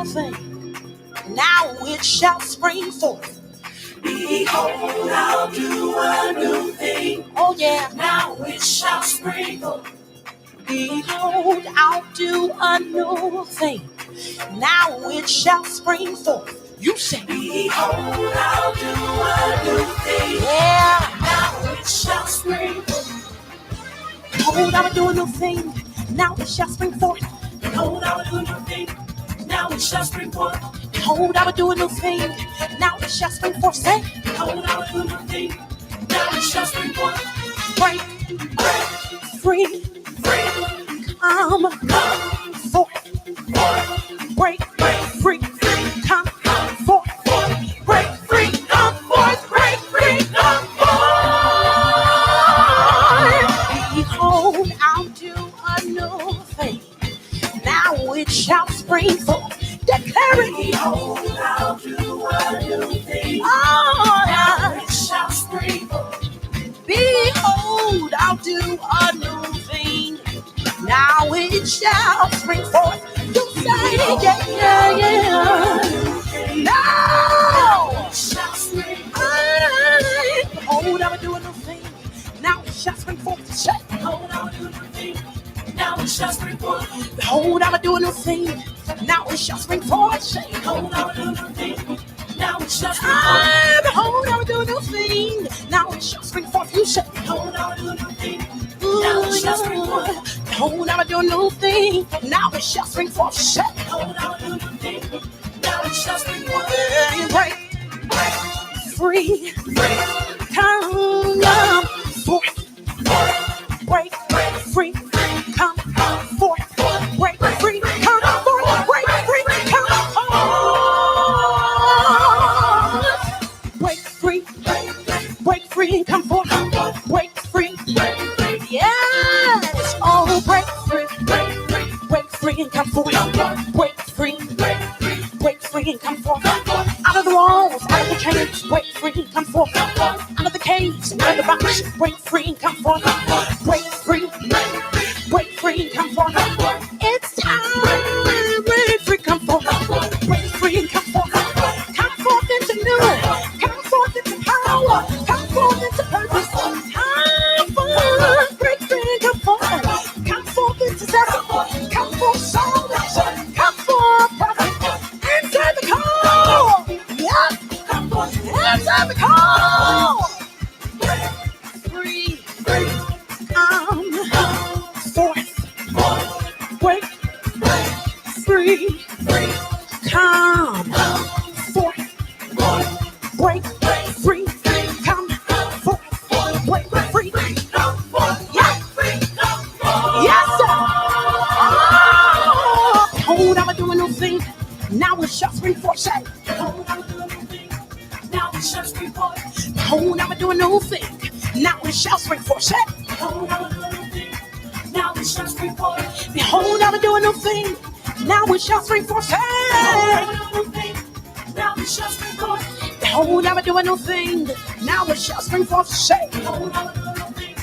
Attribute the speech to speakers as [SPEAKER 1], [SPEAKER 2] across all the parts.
[SPEAKER 1] thing, now it shall spring forth. Behold, I'll do a new thing. Oh yeah, now it shall spring forth. Behold, I'll do a new thing. Now it shall spring forth. You say, behold, I'll do a new thing. Yeah, now it shall spring forth. Behold, I will do a new thing. Now it shall spring forth. Behold, I will do a new thing. Now it shall spring forth. Behold, I will do a new thing. Now it shall spring forth. Say, behold, I will do a new thing. Now it shall spring forth. Break, free, come forth. Break, free, come forth. Break, free, come forth. Break, free, come forth. Behold, I'll do a new thing. Now it shall spring forth. Declare it. Behold, I'll do a new thing. Oh, now it shall spring forth. Behold, I'll do a new thing. Now it shall spring forth. You say, yeah. Now it shall spring forth. Behold, I will do a new thing. Now it shall spring forth. Say, behold, I will do a new thing. Now it shall spring forth. Behold, I will do a new thing. Now it shall spring forth. Say, behold, I will do a new thing. Now it shall spring forth. Behold, I will do a new thing. Now it shall spring forth. You say, behold, I will do a new thing. Now it shall spring forth. Behold, I will do a new thing. Now it shall spring forth. Say, behold, I will do a new thing. Now it shall spring forth. Break, free, come forth. Break, free, come forth. Break, free, come forth. Break, free, come forth. Break free, come forth. Break free, yes. Oh, break free and come forth. Break free and come forth. Out of the walls, out of the chains, break free and come forth. Out of the caves, out of the box, break free and come forth. Break free and come forth. It's time, break free, come forth. Break free and come forth. Come forth into new, come forth into power, come forth into purpose. Come forth, break free and come forth. Come forth into success, come forth salvation, come forth prophet. Answer the call. Yeah, come forth. Answer the call. Free, come forth. Break, free, come forth. Break, free, come forth. Break, free, come forth. Yes, yes, sir. Behold, I'm doing a new thing. Now it shall spring forth. Say, behold, I'm doing a new thing. Now it shall spring forth. Behold, I'm doing a new thing. Now it shall spring forth. Say, behold, I'm doing a new thing. Now it shall spring forth. Behold, I'm doing a new thing. Now it shall spring forth. Say, now it shall spring forth. Behold, I'm doing a new thing. Now it shall spring forth. Say, behold, I'm doing a new thing.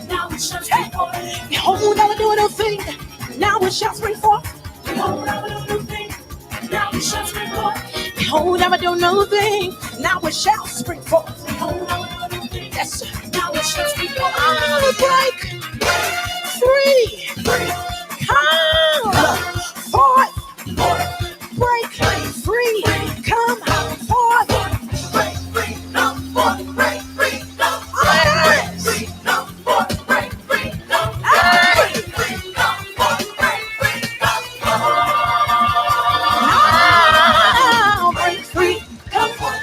[SPEAKER 1] Now it shall spring forth. Behold, I'm doing a new thing. Now it shall spring forth. Behold, I'm doing a new thing. Now it shall spring forth. Behold, I'm doing a new thing. Now it shall spring forth. Behold, I'm doing a new thing. Yes, sir. Now it shall spring forth. Oh, break, free, come forth. Break, free, come forth. Break, free, come forth. Break, free, come forth. Break, free, come forth. Break, free, come forth. Break, free, come forth. Break, free, come forth. Now, break free, come forth.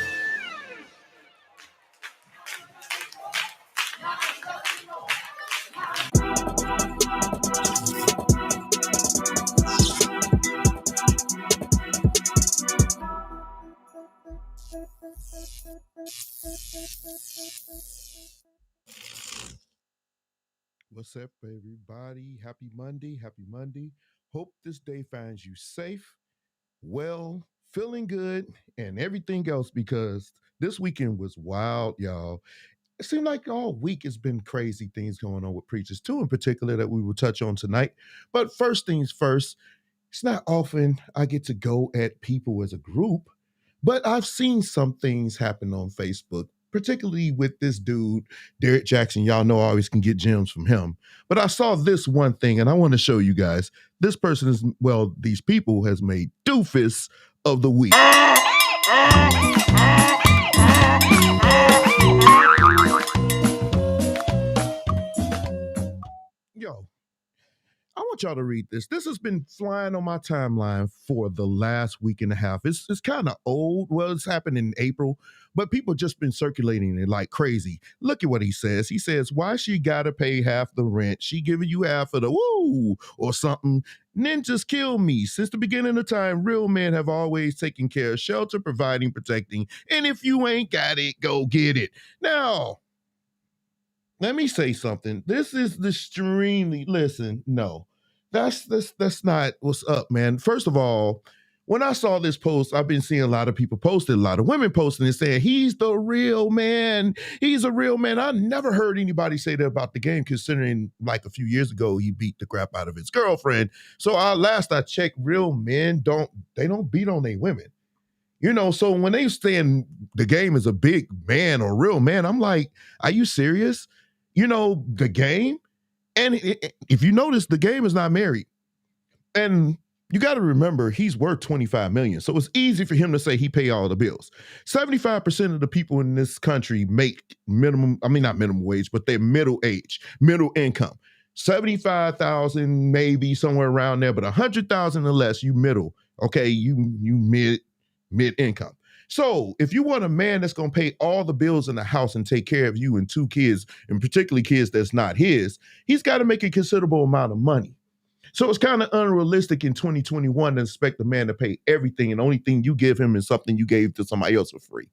[SPEAKER 2] What's up, everybody? Happy Monday. Happy Monday. Hope this day finds you safe, well, feeling good, and everything else because this weekend was wild, y'all. It seemed like all week has been crazy things going on with preachers, too, in particular, that we will touch on tonight. But first things first, It's not often I get to go at people as a group, but I've seen some things happen on Facebook, particularly with this dude, Derek Jackson. Y'all know I always can get gems from him. But I saw this one thing and I want to show you guys. This person is, well, these people has made Doofus of the Week. Yo, I want y'all to read this. This has been flying on my timeline for the last week and a half. It's kind of old. Well, it's happened in April, but people just been circulating it like crazy. Look at what he says. He says, why she gotta pay half the rent? She giving you half of the woo or something. Ninjas kill me. Since the beginning of time, real men have always taken care of shelter, providing, protecting. And if you ain't got it, go get it. Now, let me say something. This is extremely, listen, no. That's not what's up, man. First of all, when I saw this post, I've been seeing a lot of people posting, a lot of women posting and saying, he's the real man. He's a real man. I never heard anybody say that about the game, considering like a few years ago, he beat the crap out of his girlfriend. So last I checked, real men don't beat on their women. You know, so when they saying the game is a big man or real man, I'm like, are you serious? You know, the game. And if you notice, the game is not married. And you got to remember, he's worth $25 million. So it's easy for him to say he pay all the bills. 75% of the people in this country make not minimum wage, but they're middle age, middle income. 75,000, maybe somewhere around there, but 100,000 or less, you middle. Okay, you mid income. So if you want a man that's going to pay all the bills in the house and take care of you and 2 kids, and particularly kids that's not his, he's got to make a considerable amount of money. So it's kind of unrealistic in 2021 to expect a man to pay everything, and the only thing you give him is something you gave to somebody else for free.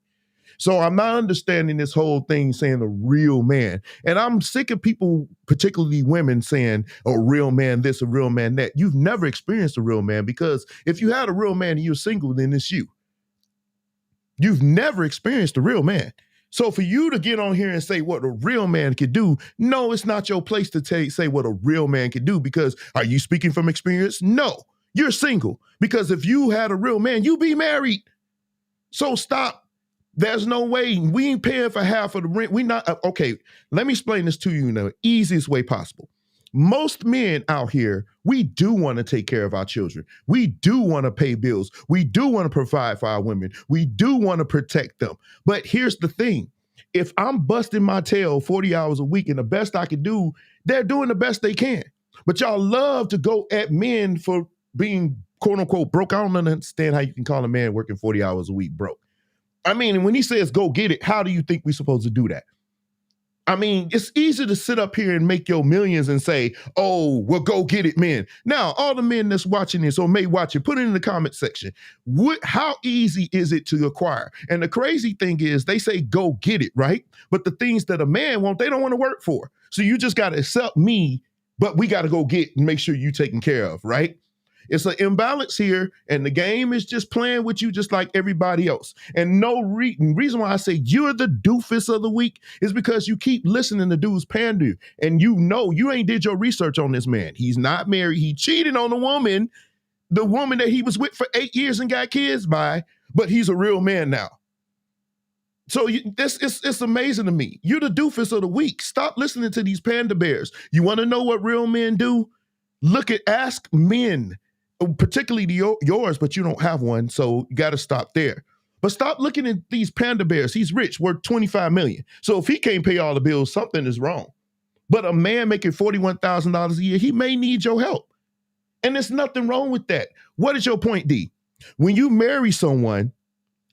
[SPEAKER 2] So I'm not understanding this whole thing saying a real man. And I'm sick of people, particularly women, saying a real man this, a real man that. You've never experienced a real man, because if you had a real man and you're single, then it's you. You've never experienced a real man. So for you to get on here and say what a real man could do, no, it's not your place to say what a real man could do, because are you speaking from experience? No, you're single, because if you had a real man, you'd be married. So stop. There's no way. We ain't paying for half of the rent. We not, okay, let me explain this to you in the easiest way possible. Most men out here, we do want to take care of our children. We do want to pay bills. We do want to provide for our women. We do want to protect them. But here's the thing. If I'm busting my tail 40 hours a week and the best I can do, they're doing the best they can. But y'all love to go at men for being quote unquote broke. I don't understand how you can call a man working 40 hours a week broke. I mean, when he says go get it, how do you think we're supposed to do that? I mean, it's easy to sit up here and make your millions and say, oh, well, go get it, men. Now, all the men that's watching this or may watch it, put it in the comment section. How easy is it to acquire? And the crazy thing is they say go get it, right? But the things that a man wants, they don't want to work for. So you just got to accept me, but we got to go get and make sure you're taken care of, right? It's an imbalance here, and the game is just playing with you just like everybody else. And no reason why I say you're the doofus of the week is because you keep listening to dudes pander, and you know you ain't did your research on this man. He's not married. He cheated on the woman that he was with for 8 years and got kids by, but he's a real man now. So it's amazing to me. You're the doofus of the week. Stop listening to these panda bears. You want to know what real men do? Ask men. Particularly yours, but you don't have one, so you got to stop there. But stop looking at these panda bears. He's rich, worth $25 million. So if he can't pay all the bills, something is wrong. But a man making $41,000 a year, he may need your help. And there's nothing wrong with that. What is your point, D? When you marry someone,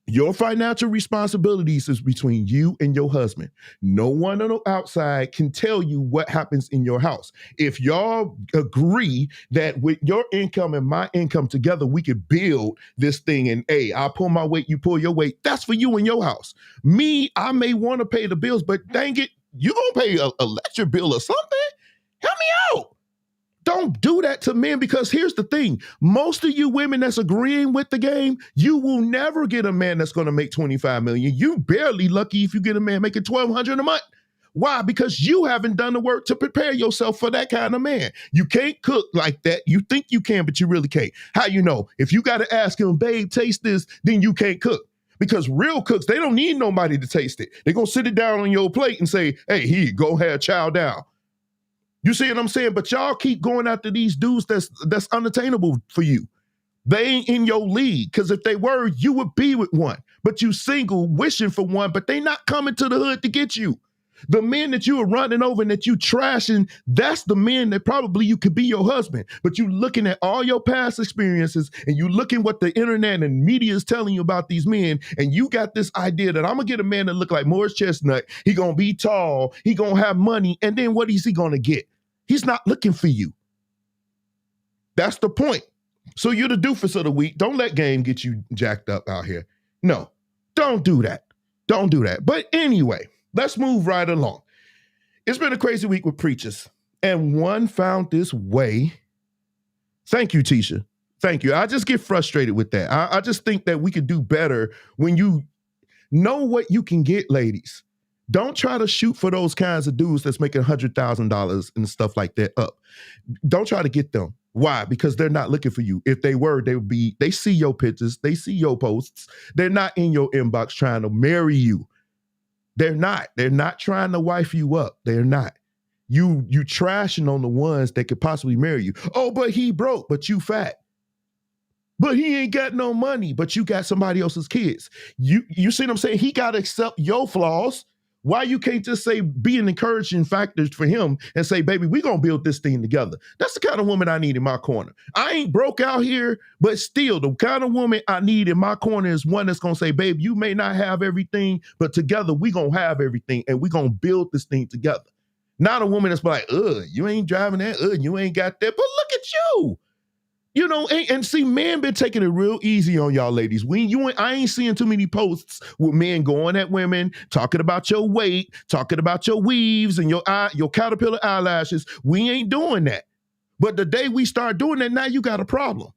[SPEAKER 2] your financial responsibilities is between you and your husband. No one on the outside can tell you what happens in your house. If y'all agree that with your income and my income together, we could build this thing, and I pull my weight, you pull your weight, that's for you and your house. Me, I may want to pay the bills, but dang it, you gonna pay an electric bill or something? Help me out. Don't do that to men, because here's the thing. Most of you women that's agreeing with the game, you will never get a man that's going to make $25 million. You barely lucky if you get a man making $1,200 a month. Why? Because you haven't done the work to prepare yourself for that kind of man. You can't cook like that. You think you can, but you really can't. How you know? If you got to ask him, babe, taste this, then you can't cook. Because real cooks, they don't need nobody to taste it. They're going to sit it down on your plate and say, hey, here, go ahead, chow down. You see what I'm saying? But y'all keep going after these dudes that's unattainable for you. They ain't in your league, because if they were, you would be with one. But you single, wishing for one, but they not coming to the hood to get you. The men that you are running over and that you trashing, that's the men that probably you could be your husband. But you looking at all your past experiences and you looking what the internet and media is telling you about these men, and you got this idea that I'm going to get a man that look like Morris Chestnut. He going to be tall. He going to have money. And then what is he going to get? He's not looking for you. That's the point. So you're the doofus of the week. Don't let game get you jacked up out here. No, don't do that. Don't do that. But anyway, let's move right along. It's been a crazy week with preachers, and one found this way. Thank you, Tisha. Thank you. I just get frustrated with that. I just think that we could do better when you know what you can get, ladies. Don't try to shoot for those kinds of dudes that's making $100,000 and stuff like that up. Don't try to get them. Why? Because they're not looking for you. If they were, they see your pictures, they see your posts. They're not in your inbox trying to marry you. They're not. They're not trying to wife you up. They're not. You trashing on the ones that could possibly marry you. Oh, but he broke, but you fat. But he ain't got no money, but you got somebody else's kids. You see what I'm saying? He got to accept your flaws. Why you can't just say, be an encouraging factor for him and say, baby, we gonna build this thing together. That's the kind of woman I need in my corner. I ain't broke out here, but still the kind of woman I need in my corner is one that's gonna say, babe, you may not have everything, but together we gonna have everything and we gonna build this thing together. Not a woman that's like, you ain't driving that, you ain't got that, but look at you. You know, and see, men been taking it real easy on y'all ladies. I ain't seeing too many posts with men going at women, talking about your weight, talking about your weaves and your caterpillar eyelashes. We ain't doing that. But the day we start doing that, now you got a problem.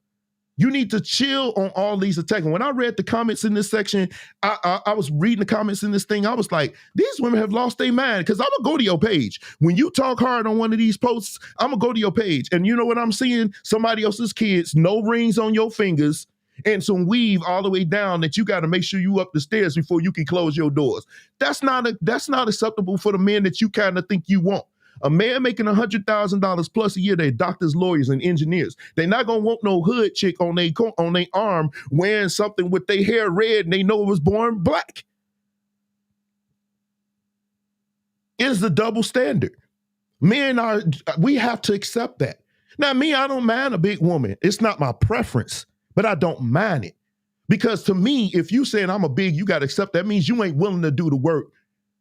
[SPEAKER 2] You need to chill on all these attacks. When I read the comments in this section, I was reading the comments in this thing. I was like, these women have lost their mind, because I'm going to go to your page. When you talk hard on one of these posts, I'm going to go to your page. And you know what I'm seeing? Somebody else's kids, no rings on your fingers, and some weave all the way down that you got to make sure you up the stairs before you can close your doors. That's not acceptable for the men that you kind of think you want. A man making $100,000 plus a year, they're doctors, lawyers, and engineers. They're not going to want no hood chick on their arm wearing something with their hair red and they know it was born black. It's the double standard. We have to accept that. Now, me, I don't mind a big woman. It's not my preference, but I don't mind it. Because to me, if you saying I'm a big, you got to accept that means you ain't willing to do the work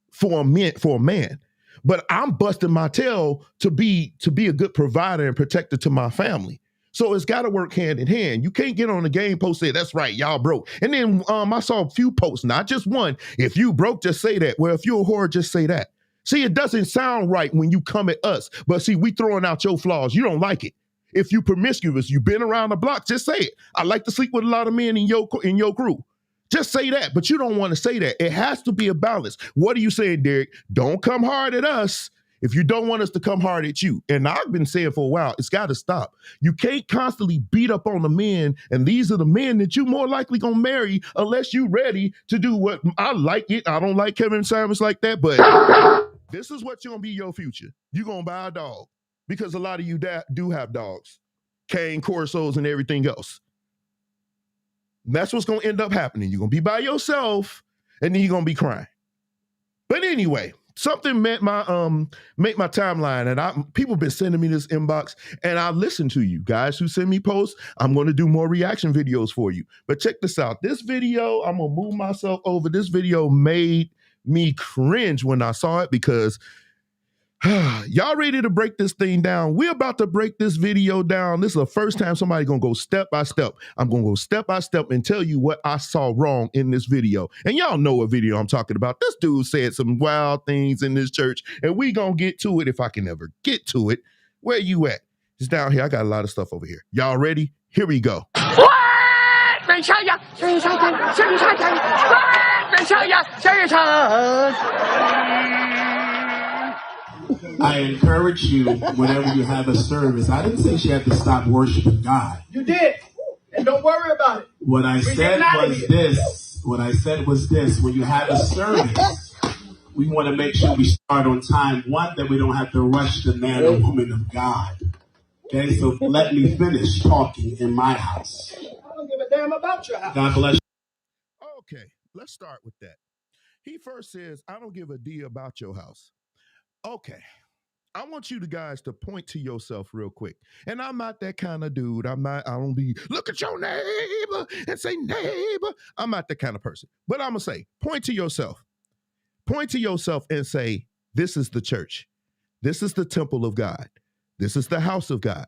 [SPEAKER 2] for a man. But I'm busting my tail to be a good provider and protector to my family. So it's got to work hand in hand. You can't get on the game post say, that's right, y'all broke. And then I saw a few posts, not just one. If you broke, just say that. Well, if you're a whore, just say that. See, it doesn't sound right when you come at us. But see, we throwing out your flaws. You don't like it. If you promiscuous, you been around the block, just say it. I like to sleep with a lot of men in your crew. Just say that, but you don't want to say that. It has to be a balance. What are you saying, Derek? Don't come hard at us if you don't want us to come hard at you. And I've been saying for a while, it's got to stop. You can't constantly beat up on the men, and these are the men that you more likely gonna marry unless you ready to do what I like it. I don't like Kevin Samuels like that, but this is what's gonna be your future. You're gonna buy a dog because a lot of you do have dogs, cane corsos and everything else. That's what's going to end up happening. You're going to be by yourself, and then you're going to be crying. But anyway, something make my timeline, and people been sending me this inbox, and I listen to you guys who send me posts. I'm going to do more reaction videos for you. But check this out. This video, I'm going to move myself over. This video made me cringe when I saw it because y'all ready to break this thing down? We're about to break this video down. This is the first time somebody gonna go step by step. I'm gonna go step by step and tell you what I saw wrong in this video. And y'all know what video I'm talking about. This dude said some wild things in this church, and we gonna get to it if I can ever get to it. Where you at? It's down here. I got a lot of stuff over here. Y'all ready? Here we go.
[SPEAKER 1] I encourage you whenever you have a service. I didn't say she had to stop worshiping God.
[SPEAKER 3] You did. And don't worry about it.
[SPEAKER 1] What I said was this. When you have a service, we want to make sure we start on time. One, that we don't have to rush the man or woman of God. Okay, so let me finish talking in my house.
[SPEAKER 3] I don't give a damn about your house.
[SPEAKER 1] God bless you.
[SPEAKER 2] Okay, let's start with that. He first says, I don't give a D about your house. Okay. I want you guys to point to yourself real quick. And I'm not that kind of dude. I don't be, look at your neighbor and say, neighbor. I'm not that kind of person. But I'm going to say, point to yourself. Point to yourself and say, this is the church. This is the temple of God. This is the house of God.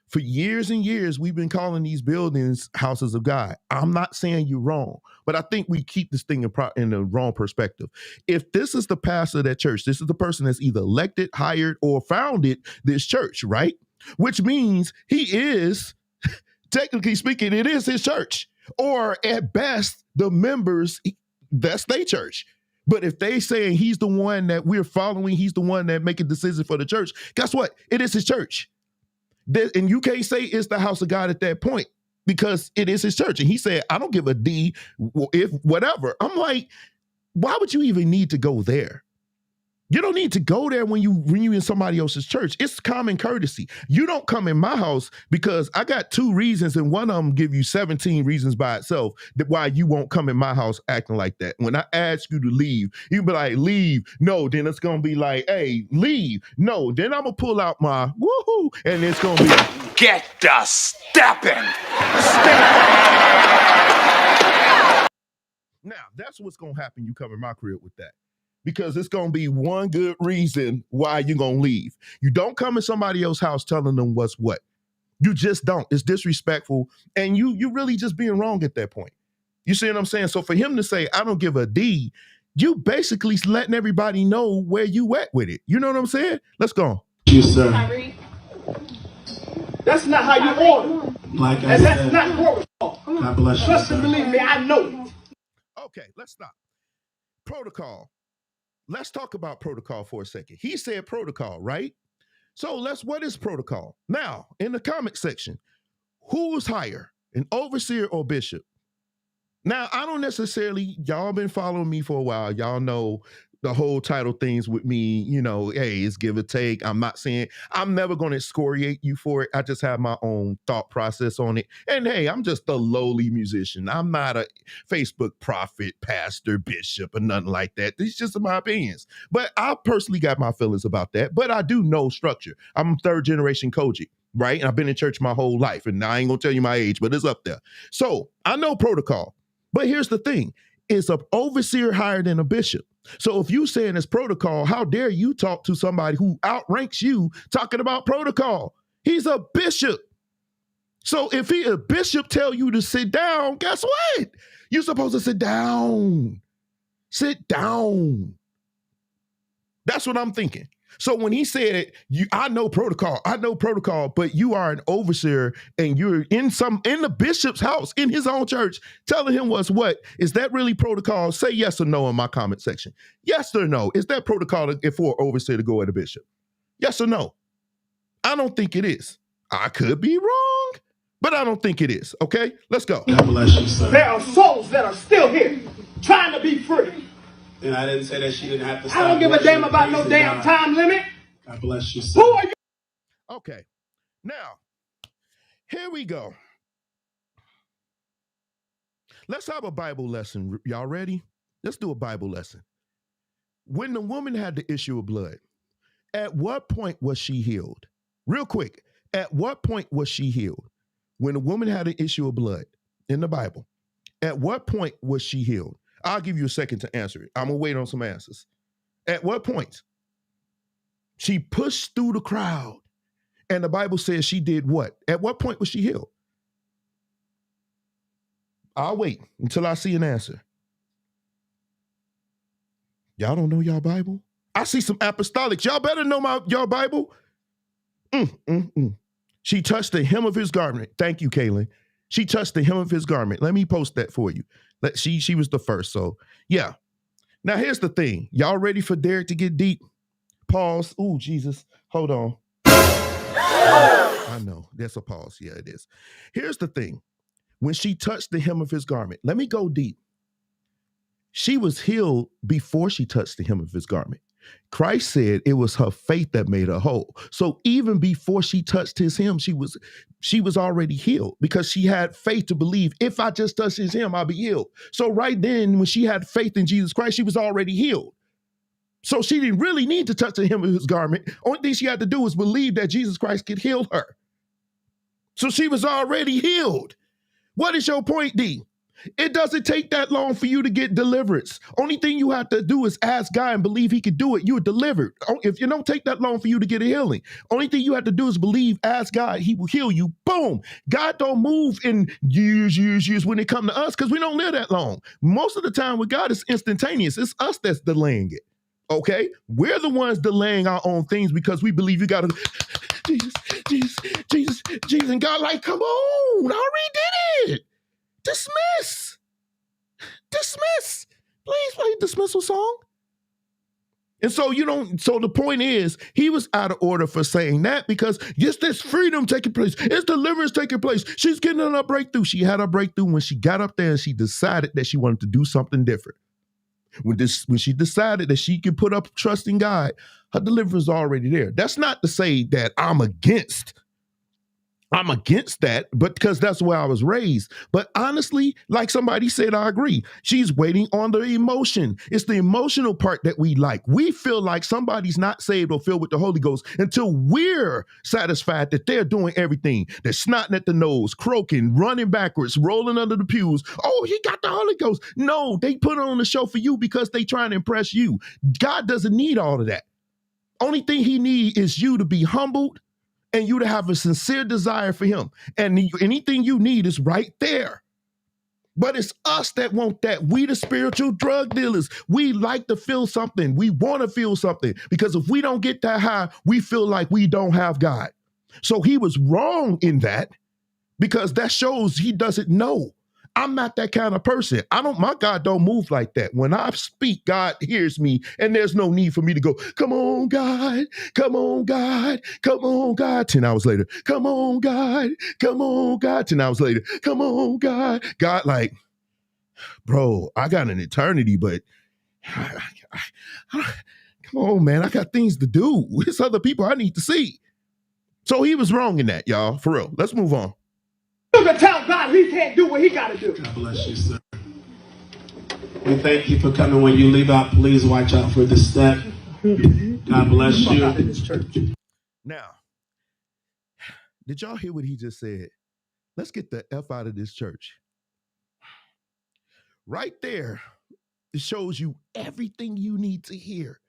[SPEAKER 2] For years and years, we've been calling these buildings houses of God. I'm not saying you're wrong, but I think we keep this thing in the wrong perspective. If this is the pastor of that church, this is the person that's either elected, hired, or founded this church, right? Which means he is, technically speaking, it is his church. Or at best, the members, that's their church. But if they saying he's the one that we're following, he's the one that making decisions for the church, guess what? It is his church. And you can't say it's the house of God at that point because it is his church. And he said, I don't give a D if whatever. I'm like, why would you even need to go there? You don't need to go there when you in somebody else's church. It's common courtesy. You don't come in my house because I got 2 reasons, and one of them give you 17 reasons by itself that why you won't come in my house acting like that. When I ask you to leave, you be like, leave. No, then it's gonna be like, hey, leave. No, then I'm gonna pull out my woohoo, and it's gonna be
[SPEAKER 4] get the stepping.
[SPEAKER 2] Now that's what's gonna happen. You come in my crib with that. Because it's going to be one good reason why you're going to leave. You don't come in somebody else's house telling them what's what. You just don't. It's disrespectful. And you really just being wrong at that point. You see what I'm saying? So for him to say, I don't give a D, you basically letting everybody know where you at with it. You know what I'm saying? Let's go.
[SPEAKER 1] You, sir.
[SPEAKER 3] That's not how you order.
[SPEAKER 1] Like I said,
[SPEAKER 3] that's not protocol.
[SPEAKER 1] God bless you.
[SPEAKER 3] Trust and believe me, I know it.
[SPEAKER 2] Okay, let's stop. Protocol. Let's talk about protocol for a second. He said protocol, right? So what is protocol? Now, in the comment section, who is higher, an overseer or bishop? Now, I don't necessarily, y'all been following me for a while. Y'all know the whole title things with me, you know, hey, it's give or take. I'm not saying, I'm never going to excoriate you for it. I just have my own thought process on it. And hey, I'm just a lowly musician. I'm not a Facebook prophet, pastor, bishop, or nothing like that. These just my opinions. But I personally got my feelings about that. But I do know structure. I'm 3rd generation Koji, right? And I've been in church my whole life. And I ain't going to tell you my age, but it's up there. So I know protocol. But here's the thing. It's an overseer higher than a bishop. So if you saying it's protocol, how dare you talk to somebody who outranks you talking about protocol? He's a bishop. So if a bishop tell you to sit down, guess what? You're supposed to sit down. Sit down. That's what I'm thinking. So when he said it, I know protocol, but you are an overseer and you're in the bishop's house, in his own church, telling him what's what. Is that really protocol? Say yes or no in my comment section. Yes or no. Is that protocol for an overseer to go at a bishop? Yes or no? I don't think it is. I could be wrong, but I don't think it is. Okay, let's go.
[SPEAKER 1] God bless you, sir.
[SPEAKER 3] There are souls that are still here trying to be free.
[SPEAKER 1] And I didn't say that she didn't have to stop.
[SPEAKER 3] I don't give a damn about no damn
[SPEAKER 1] God.
[SPEAKER 3] time limit.
[SPEAKER 1] God bless you, sir.
[SPEAKER 3] Who are you?
[SPEAKER 2] Okay, now, here we go. Let's have a Bible lesson. Y'all ready? Let's do a Bible lesson. When the woman had the issue of blood, at what point was she healed? Real quick, at what point was she healed? When a woman had an issue of blood in the Bible, at what point was she healed? I'll give you a second to answer it. I'm going to wait on some answers. At what point? She pushed through the crowd, and the Bible says she did what? At what point was she healed? I'll wait until I see an answer. Y'all don't know y'all Bible? I see some apostolics. Y'all better know y'all Bible. She touched the hem of his garment. Thank you, Kaylin. She touched the hem of his garment. Let me post that for you. She was the first. So yeah. Now here's the thing. Y'all ready for Derek to get deep? pause. Ooh, Jesus. Hold on. I know. That's a pause. Yeah, it is. Here's the thing. When she touched the hem of his garment, let me go deep. She was healed before she touched the hem of his garment. Christ said it was her faith that made her whole. So even before she touched his hem, she was already healed because she had faith to believe if I just touch his hem, I'll be healed. So right then, when she had faith in Jesus Christ, she was already healed. So she didn't really need to touch the hem of his garment. Only thing she had to do was believe that Jesus Christ could heal her. So she was already healed. What is your point, D? It doesn't take that long for you to get deliverance. Only thing you have to do is ask God and believe he could do it. You're delivered. If you don't take that long for you to get a healing, only thing you have to do is believe, ask God, he will heal you. Boom. God don't move in years when it come to us because we don't live that long. Most of the time with God, it's instantaneous. It's us that's delaying it. Okay? We're the ones delaying our own things because we believe you got to, Jesus. And God like, come on, I already did it. Dismiss. Please play a dismissal song. And so so the point is, he was out of order for saying that because yes, there's freedom taking place. It's deliverance taking place. She's getting on a breakthrough. She had a breakthrough when she got up there and she decided that she wanted to do something different. When she decided that she could put up trust in God, her deliverance is already there. That's not to say that I'm against that, but because that's where I was raised. But honestly, like somebody said, I agree. She's waiting on the emotion. It's the emotional part that we like. We feel like somebody's not saved or filled with the Holy Ghost until we're satisfied that they're doing everything. They're snotting at the nose, croaking, running backwards, rolling under the pews. Oh, he got the Holy Ghost. No, they put on the show for you because they trying to impress you. God doesn't need all of that. Only thing he needs is you to be humbled and you to have a sincere desire for him. And anything you need is right there. But it's us that want that. We the spiritual drug dealers. We like to feel something. We want to feel something. Because if we don't get that high, we feel like we don't have God. So he was wrong in that because that shows he doesn't know. I'm not that kind of person. My God don't move like that. When I speak, God hears me, and there's no need for me to go, come on, God, come on, God, come on, God. 10 hours later, come on, God, come on, God. 10 hours later, come on, God. God like, bro, I got an eternity, but come on, man, I got things to do. It's other people I need to see. So he was wrong in that, y'all, for real. Let's move on.
[SPEAKER 3] You can tell God he can't do what he got to do.
[SPEAKER 5] God bless you, sir. We thank you for coming. When you leave out, please watch out for the step. God bless you.
[SPEAKER 2] Now, did y'all hear what he just said? Let's get the F out of this church. Right there, it shows you everything you need to hear.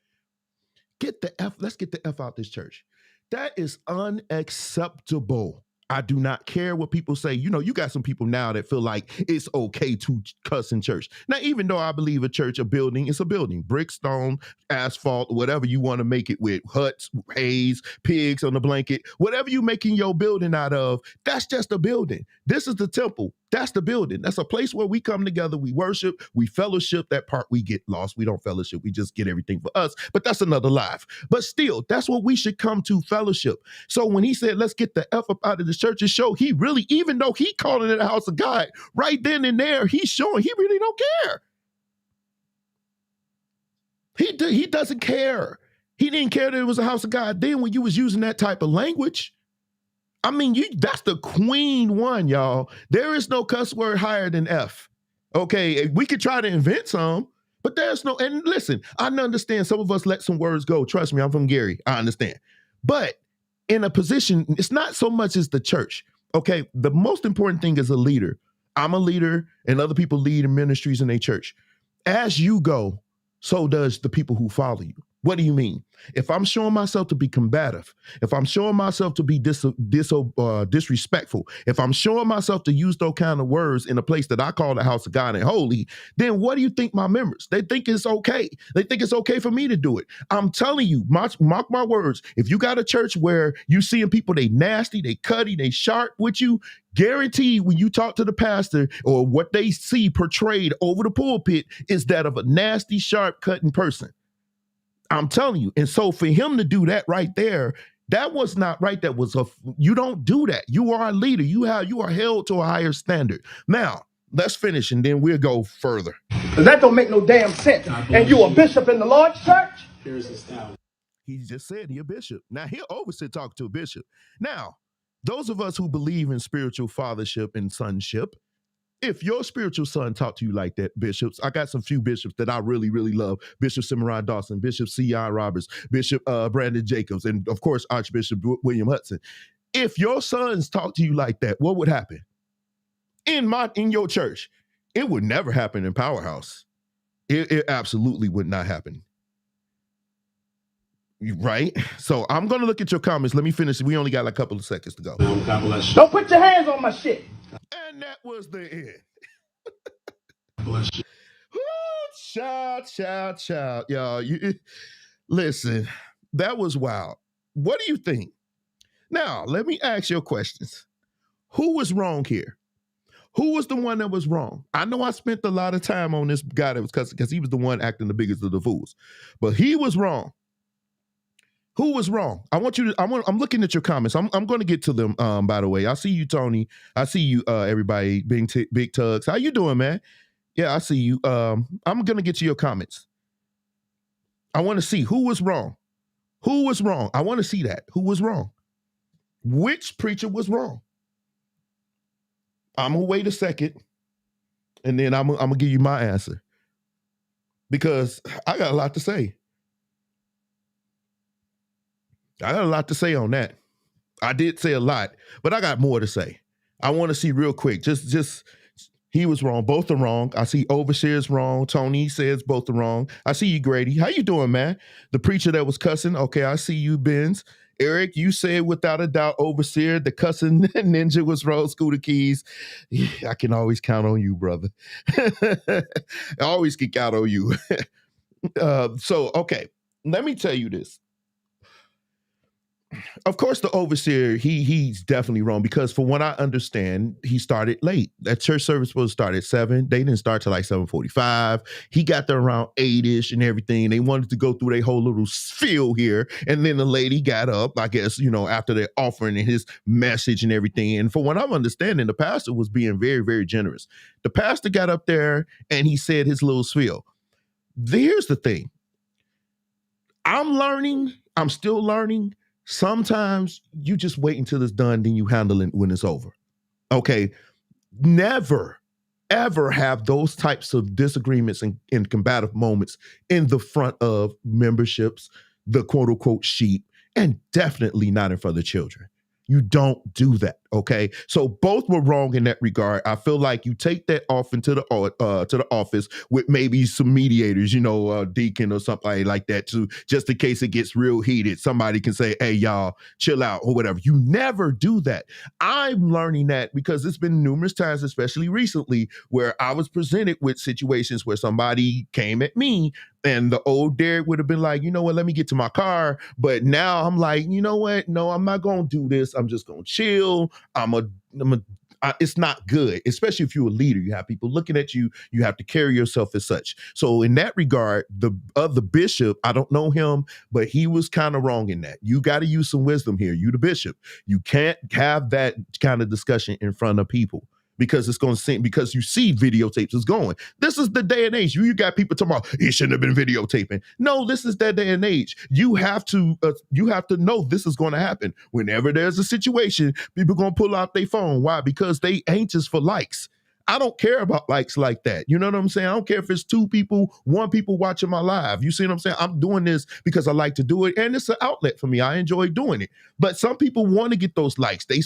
[SPEAKER 2] Let's get the F out this church. That is unacceptable. I do not care what people say. You got some people now that feel like it's okay to cuss in church. Now, even though I believe a church, a building, it's a building. Brick, stone, asphalt, whatever you want to make it with. Huts, haze, pigs on the blanket. Whatever you making your building out of, that's just a building. This is the temple. That's the building. That's a place where we come together, we worship, we fellowship. That part we get lost. We don't fellowship. We just get everything for us. But that's another life. But still, that's what we should come to, fellowship. So when he said, let's get the F up out of the church, it showed he really, even though he calling it a house of God, right then and there, he's showing he really don't care. He doesn't care. He didn't care that it was a house of God then when you was using that type of language. I mean, that's the queen one, y'all. There is no cuss word higher than F. Okay, we could try to invent some, but there's no, and listen, I understand some of us let some words go. Trust me, I'm from Gary. I understand. But in a position, it's not so much as the church. Okay, the most important thing is a leader. I'm a leader and other people lead in ministries in their church. As you go, so does the people who follow you. What do you mean? If I'm showing myself to be combative, if I'm showing myself to be disrespectful, if I'm showing myself to use those kind of words in a place that I call the house of God and holy, then what do you think my members? They think it's okay. They think it's okay for me to do it. I'm telling you, mark my words. If you got a church where you seeing people, they nasty, they cutty, they sharp with you, guaranteed when you talk to the pastor or what they see portrayed over the pulpit is that of a nasty, sharp, cutting person. I'm telling you. And so for him to do that right there, that was not right. That was you don't do that. You are a leader. You are held to a higher standard. Now, let's finish and then we'll go further.
[SPEAKER 3] Because that don't make no damn sense. And you a bishop in the Lord's church?
[SPEAKER 5] Here's the style.
[SPEAKER 2] He just said he a bishop. Now he'll oversee talk to a bishop. Now, those of us who believe in spiritual fathership and sonship, if your spiritual son talked to you like that, bishops, I got some few bishops that I really, really love. Bishop Cimarron Dawson, Bishop C.I. Roberts, Bishop Brandon Jacobs, and of course, Archbishop William Hudson. If your sons talk to you like that, what would happen? In your church, it would never happen in Powerhouse. It absolutely would not happen. Right? So I'm going to look at your comments. Let me finish. We only got a couple of seconds to go.
[SPEAKER 5] God bless you.
[SPEAKER 3] Don't put your hands on my shit.
[SPEAKER 2] And that was the end.
[SPEAKER 5] Bless you.
[SPEAKER 2] Child. Y'all, listen, that was wild. What do you think? Now, let me ask your questions. Who was wrong here? Who was the one that was wrong? I know I spent a lot of time on this guy that was cussing because he was the one acting the biggest of the fools. But he was wrong. Who was wrong? I'm looking at your comments. I'm going to get to them, by the way. I see you, Tony. I see you, everybody, Big Tugs. How you doing, man? Yeah, I see you. I'm going to get to your comments. I want to see who was wrong. Who was wrong? I want to see that. Who was wrong? Which preacher was wrong? I'm going to wait a second, and then I'm going to give you my answer. Because I got a lot to say. I got a lot to say on that. I did say a lot, but I got more to say. I want to see real quick. Just he was wrong. Both are wrong. I see Overseer's wrong. Tony says both are wrong. I see you, Grady. How you doing, man? The preacher that was cussing. Okay, I see you, Benz. Eric, you said without a doubt, Overseer, the cussing ninja was wrong. Scooter Keys. Yeah, I can always count on you, brother. I always can count on you. So, okay, let me tell you this. Of course, the Overseer, he's definitely wrong because from what I understand, he started late. That church service was supposed to start at 7. They didn't start till like 7:45. He got there around 8-ish and everything. They wanted to go through their whole little spiel here. And then the lady got up, I guess, after the offering and his message and everything. And from what I'm understanding, the pastor was being very, very generous. The pastor got up there and he said his little spiel. Here's the thing. I'm still learning. Sometimes you just wait until it's done, then you handle it when it's over. Okay. Never, ever have those types of disagreements and combative moments in the front of memberships, the quote unquote sheep, and definitely not in front of the children. You don't do that, okay? So both were wrong in that regard. I feel like you take that off into the office with maybe some mediators, deacon or something like that, too, just in case it gets real heated. Somebody can say, "Hey, y'all, chill out," or whatever. You never do that. I'm learning that because it's been numerous times, especially recently, where I was presented with situations where somebody came at me. And the old Derek would have been like, "You know what, let me get to my car." But now I'm like, you know what? No, I'm not going to do this. I'm just going to chill. It's not good, especially if you're a leader. You have people looking at you. You have to carry yourself as such. So in that regard, the bishop, I don't know him, but he was kind of wrong in that. You got to use some wisdom here. You the bishop. You can't have that kind of discussion in front of people. Because it's going to seem, because you see videotapes is going. This is the day and age. You got people talking about, he shouldn't have been videotaping. No, this is that day and age. You have to know this is going to happen. Whenever there's a situation, people going to pull out their phone. Why? Because they anxious for likes. I don't care about likes like that. You know what I'm saying? I don't care if it's 2 people, 1 people watching my live. You see what I'm saying? I'm doing this because I like to do it. And it's an outlet for me. I enjoy doing it. But some people want to get those likes. They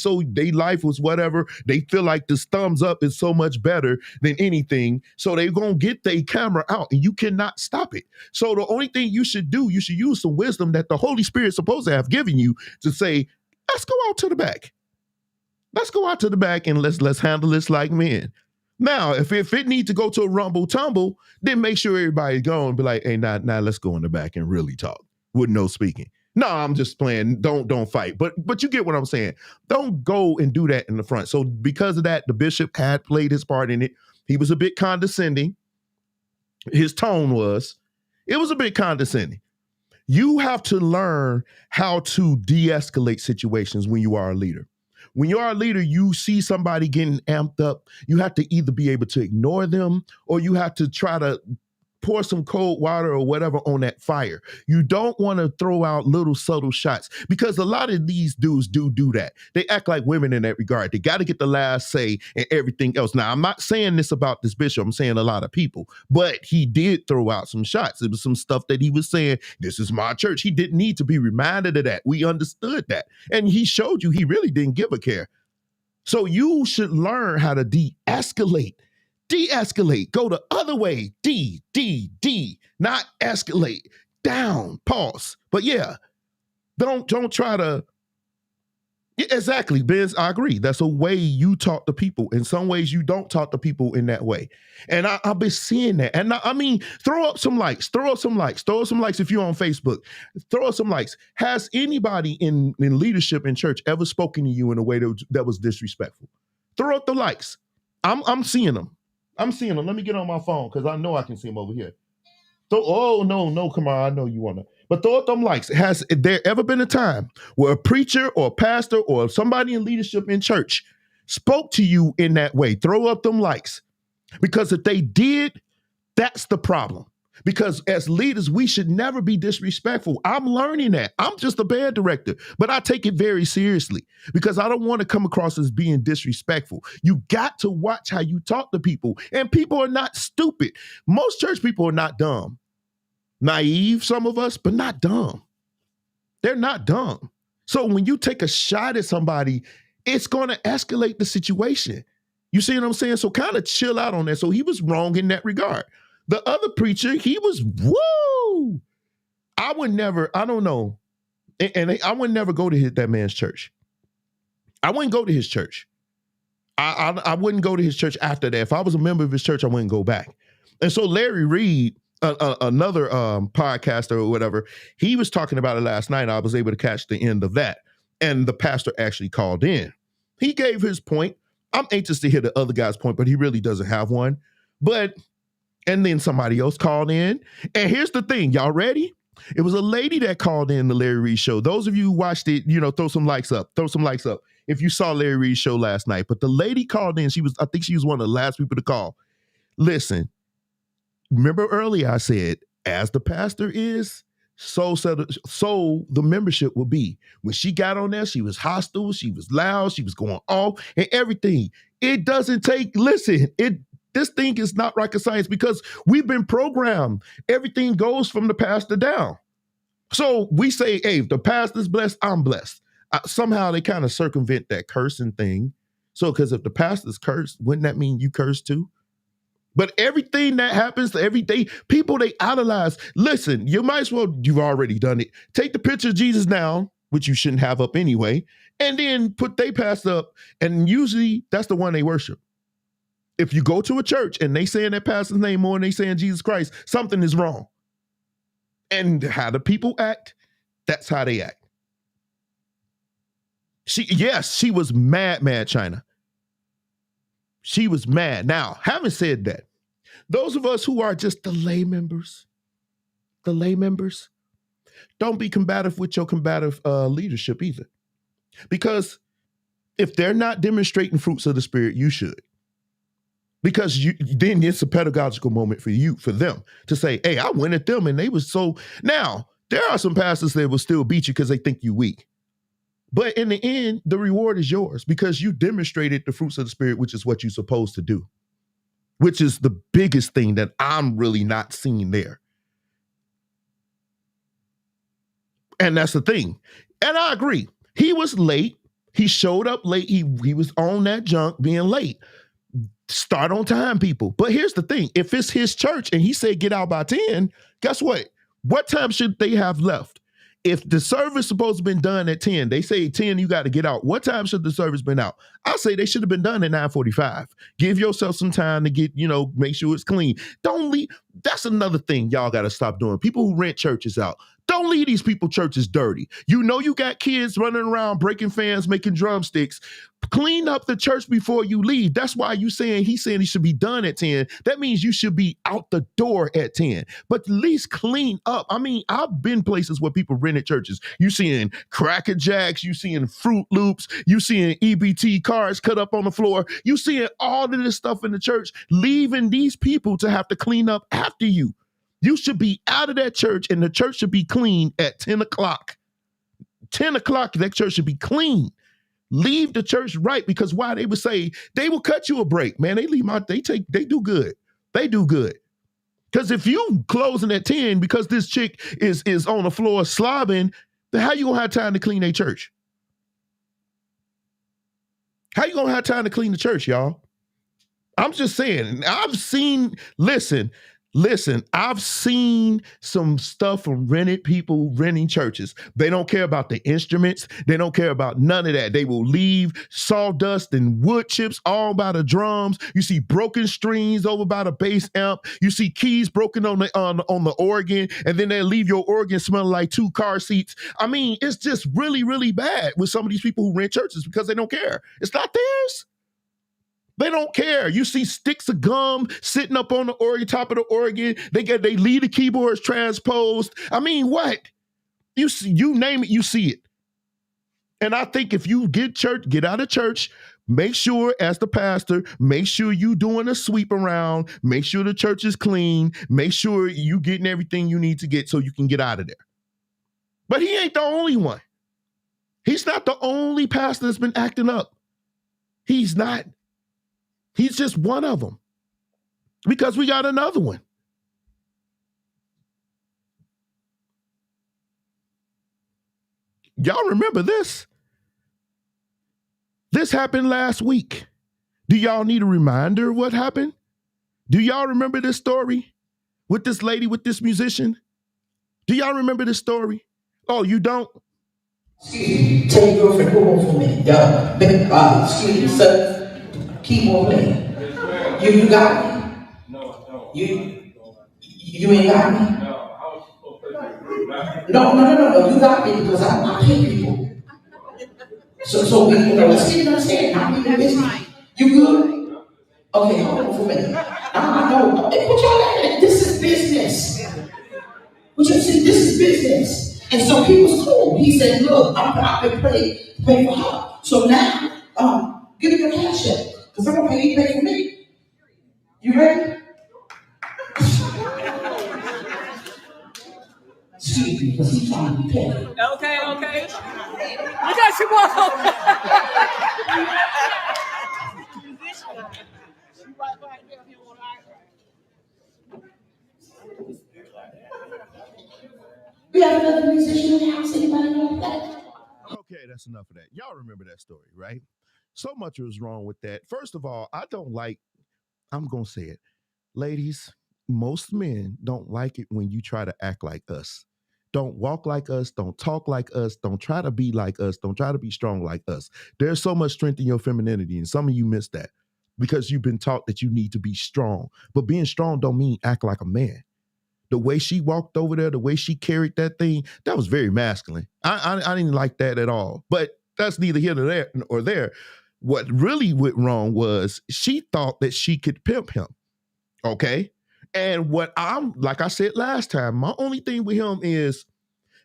[SPEAKER 2] life was whatever. They feel like this thumbs up is so much better than anything. So they're going to get their camera out and you cannot stop it. So the only thing you should do, you should use some wisdom that the Holy Spirit is supposed to have given you to say, let's go out to the back. Let's go out to the back and let's handle this like men. Now, if it needs to go to a rumble tumble, then make sure everybody's going and be like, "Hey, now let's go in the back and really talk with no speaking." No, I'm just playing. Don't fight. But you get what I'm saying. Don't go and do that in the front. So because of that, the bishop had played his part in it. He was a bit condescending. His tone was a bit condescending. You have to learn how to de-escalate situations when you are a leader. When you are a leader, you see somebody getting amped up, you have to either be able to ignore them or you have to try to pour some cold water or whatever on that fire. You don't want to throw out little subtle shots because a lot of these dudes do that. They act like women in that regard. They got to get the last say and everything else. Now, I'm not saying this about this bishop. I'm saying a lot of people, but he did throw out some shots. It was some stuff that he was saying, this is my church. He didn't need to be reminded of that. We understood that. And he showed you he really didn't give a care. So you should learn how to de-escalate. De-escalate, go the other way, D, not escalate, down, pause. But yeah, don't try to, exactly, Benz, I agree. That's a way you talk to people. In some ways, you don't talk to people in that way. And I've been seeing that. And I mean, throw up some likes if you're on Facebook. Throw up some likes. Has anybody in leadership in church ever spoken to you in a way that was disrespectful? Throw up the likes. I'm seeing them. Let me get on my phone because I know I can see them over here. So, no, come on. I know you want to. But throw up them likes. Has there ever been a time where a preacher or a pastor or somebody in leadership in church spoke to you in that way? Throw up them likes. Because if they did, that's the problem. Because as leaders, we should never be disrespectful. I'm learning that. I'm just a band director, but I take it very seriously because I don't want to come across as being disrespectful. You got to watch how you talk to people, and people are not stupid. Most church people are not dumb. Naive, some of us, but not dumb. They're not dumb. So when you take a shot at somebody, it's going to escalate the situation. You see what I'm saying? So kind of chill out on that. So he was wrong in that regard. The other preacher, he was, woo! I would never go to that man's church. I wouldn't go to his church. I wouldn't go to his church after that. If I was a member of his church, I wouldn't go back. And so Larry Reed, another podcaster or whatever, he was talking about it last night. I was able to catch the end of that. And the pastor actually called in. He gave his point. I'm anxious to hear the other guy's point, but he really doesn't have one. And then somebody else called in. And here's the thing. Y'all ready? It was a lady that called in the Larry Reed show. Those of you who watched it, throw some likes up. If you saw Larry Reed's show last night. But the lady called in. I think she was one of the last people to call. Listen, remember earlier I said, as the pastor is, so the membership will be. When she got on there, she was hostile, she was loud, she was going off and everything. It doesn't take, this thing is not rocket science because we've been programmed. Everything goes from the pastor down. So we say, hey, if the pastor's blessed, I'm blessed. Somehow they kind of circumvent that cursing thing. So because if the pastor's cursed, wouldn't that mean you curse too? But everything that happens every day, people, they idolize. Listen, you might as well, you've already done it. Take the picture of Jesus down, which you shouldn't have up anyway, and then put they pastor up. And usually that's the one they worship. If you go to a church and they saying that pastor's name more than they saying Jesus Christ, something is wrong. And how the people act, that's how they act. She was mad, China. She was mad. Now, having said that, those of us who are just the lay members, don't be combative with your combative leadership either. Because if they're not demonstrating fruits of the Spirit, you should. Because then it's a pedagogical moment for them to say, hey, I went at them and they was so. Now, there are some pastors that will still beat you because they think you weak. But in the end, the reward is yours because you demonstrated the fruits of the Spirit, which is what you're supposed to do, which is the biggest thing that I'm really not seeing there. And that's the thing. And I agree. He was late. He showed up late. He was on that junk being late. Start on time, people. But here's the thing. If it's his church and he said get out by 10, guess what? What time should they have left? If the service is supposed to have been done at 10, they say 10, you got to get out. What time should the service been out? I say they should have been done at 9:45. Give yourself some time to get, make sure it's clean. Don't leave. That's another thing y'all got to stop doing. People who rent churches out, don't leave these people churches dirty. You know you got kids running around breaking fans, making drumsticks. Clean up the church before you leave. That's why he's saying he should be done at 10. That means you should be out the door at 10. But at least clean up. I mean, I've been places where people rented churches. You seeing Cracker Jacks, you seeing Fruit Loops, you seeing EBT cards cut up on the floor. You seeing all of this stuff in the church, leaving these people to have to clean up after you. You should be out of that church and the church should be clean at 10 o'clock. 10 o'clock, that church should be clean. Leave the church right, because why? They would say they will cut you a break, man. They do good. They do good. Because if you closing at 10 because this chick is on the floor slobbing, then how you gonna have time to clean a church? How you gonna have time to clean the church, y'all? I'm just saying, Listen, I've seen some stuff from rented people renting churches. They don't care about the instruments. They don't care about none of that. They will leave sawdust and wood chips all by the drums. You see broken strings over by the bass amp. You see keys broken on the organ, and then they leave your organ smelling like 2 car seats. I mean, it's just really, really bad with some of these people who rent churches because they don't care. It's not theirs. They don't care. You see sticks of gum sitting up on the organ, top of the organ. They leave the keyboards transposed. I mean, what? You name it, you see it. And I think if you get out of church, make sure as the pastor, make sure you doing a sweep around, make sure the church is clean, make sure you getting everything you need to get so you can get out of there. But he ain't the only one. He's not the only pastor that's been acting up. He's not. He's just one of them, because we got another one. Y'all remember this? This happened last week. Do y'all need a reminder of what happened? Do y'all remember this story with this lady, with this musician? Do y'all remember this story? Oh, you don't?
[SPEAKER 6] Tell your girlfriend, hold on for a minute. Excuse me, sir. Keep on playing. You got me? No, I don't. You ain't got me? No, I was supposed to play. No. You got me because I pay people. So let's get it understand. I'm in your business. You good? Okay, hold on for a minute. I know. What y'all at? This is business. What you see? This is business. And so he was cool. He said, look, I'm going to pay for her. So now, give me your cash check. Because I'm going to pay you for me. You ready? Excuse me, because he's trying to be petty.
[SPEAKER 1] Okay. You got your mom.
[SPEAKER 6] We have another musician in the house. Anybody know that?
[SPEAKER 2] Okay, that's enough of that. Y'all remember that story, right? So much was wrong with that. First of all, I'm going to say it. Ladies, most men don't like it when you try to act like us. Don't walk like us. Don't talk like us. Don't try to be like us. Don't try to be strong like us. There's so much strength in your femininity, and some of you miss that because you've been taught that you need to be strong. But being strong don't mean act like a man. The way she walked over there, the way she carried that thing, that was very masculine. I didn't like that at all. But that's neither here nor there. What really went wrong was she thought that she could pimp him. Okay? And like I said last time, my only thing with him is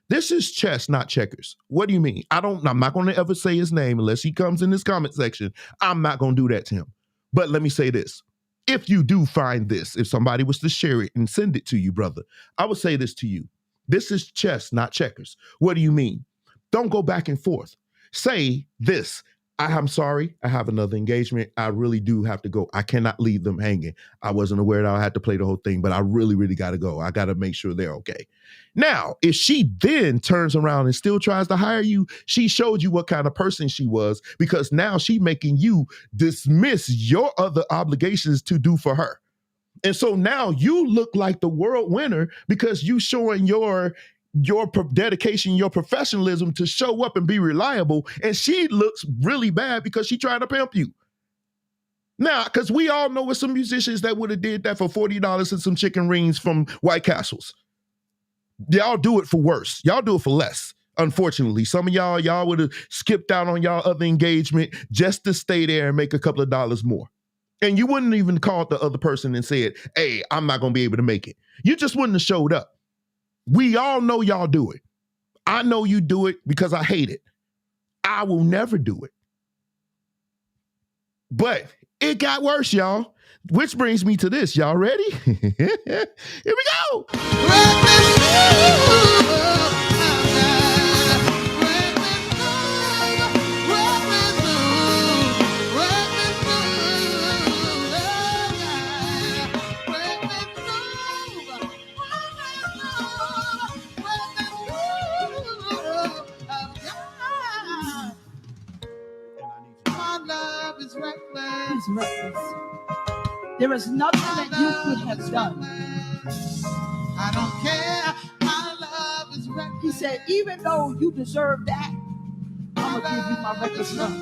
[SPEAKER 2] this is chess, not checkers. What do you mean? I'm not going to ever say his name unless he comes in this comment section. I'm not going to do that to him. But let me say this. If you do find this, if somebody was to share it and send it to you, brother, I would say this to you. This is chess, not checkers. What do you mean? Don't go back and forth. Say this. I'm sorry. I have another engagement. I really do have to go. I cannot leave them hanging. I wasn't aware that I had to play the whole thing, but I really, really got to go. I got to make sure they're okay. Now, if she then turns around and still tries to hire you, she showed you what kind of person she was, because now she's making you dismiss your other obligations to do for her. And so now you look like the world winner because you showing your dedication, your professionalism to show up and be reliable. And she looks really bad because she tried to pimp you. Now, because we all know with some musicians that would have did that for $40 and some chicken rings from White Castles. Y'all do it for worse. Y'all do it for less. Unfortunately, some of y'all would have skipped out on y'all other engagement just to stay there and make a couple of dollars more. And you wouldn't even call the other person and said, hey, I'm not going to be able to make it. You just wouldn't have showed up. We all know y'all do it. I know you do it because I hate it. I will never do it. But it got worse, y'all. Which brings me to this. Y'all ready? Here we go.
[SPEAKER 1] He's reckless. There is nothing that you could have done.
[SPEAKER 7] I don't care. My love is reckless.
[SPEAKER 1] He said, even though you deserve that, I'm going to give you my reckless love.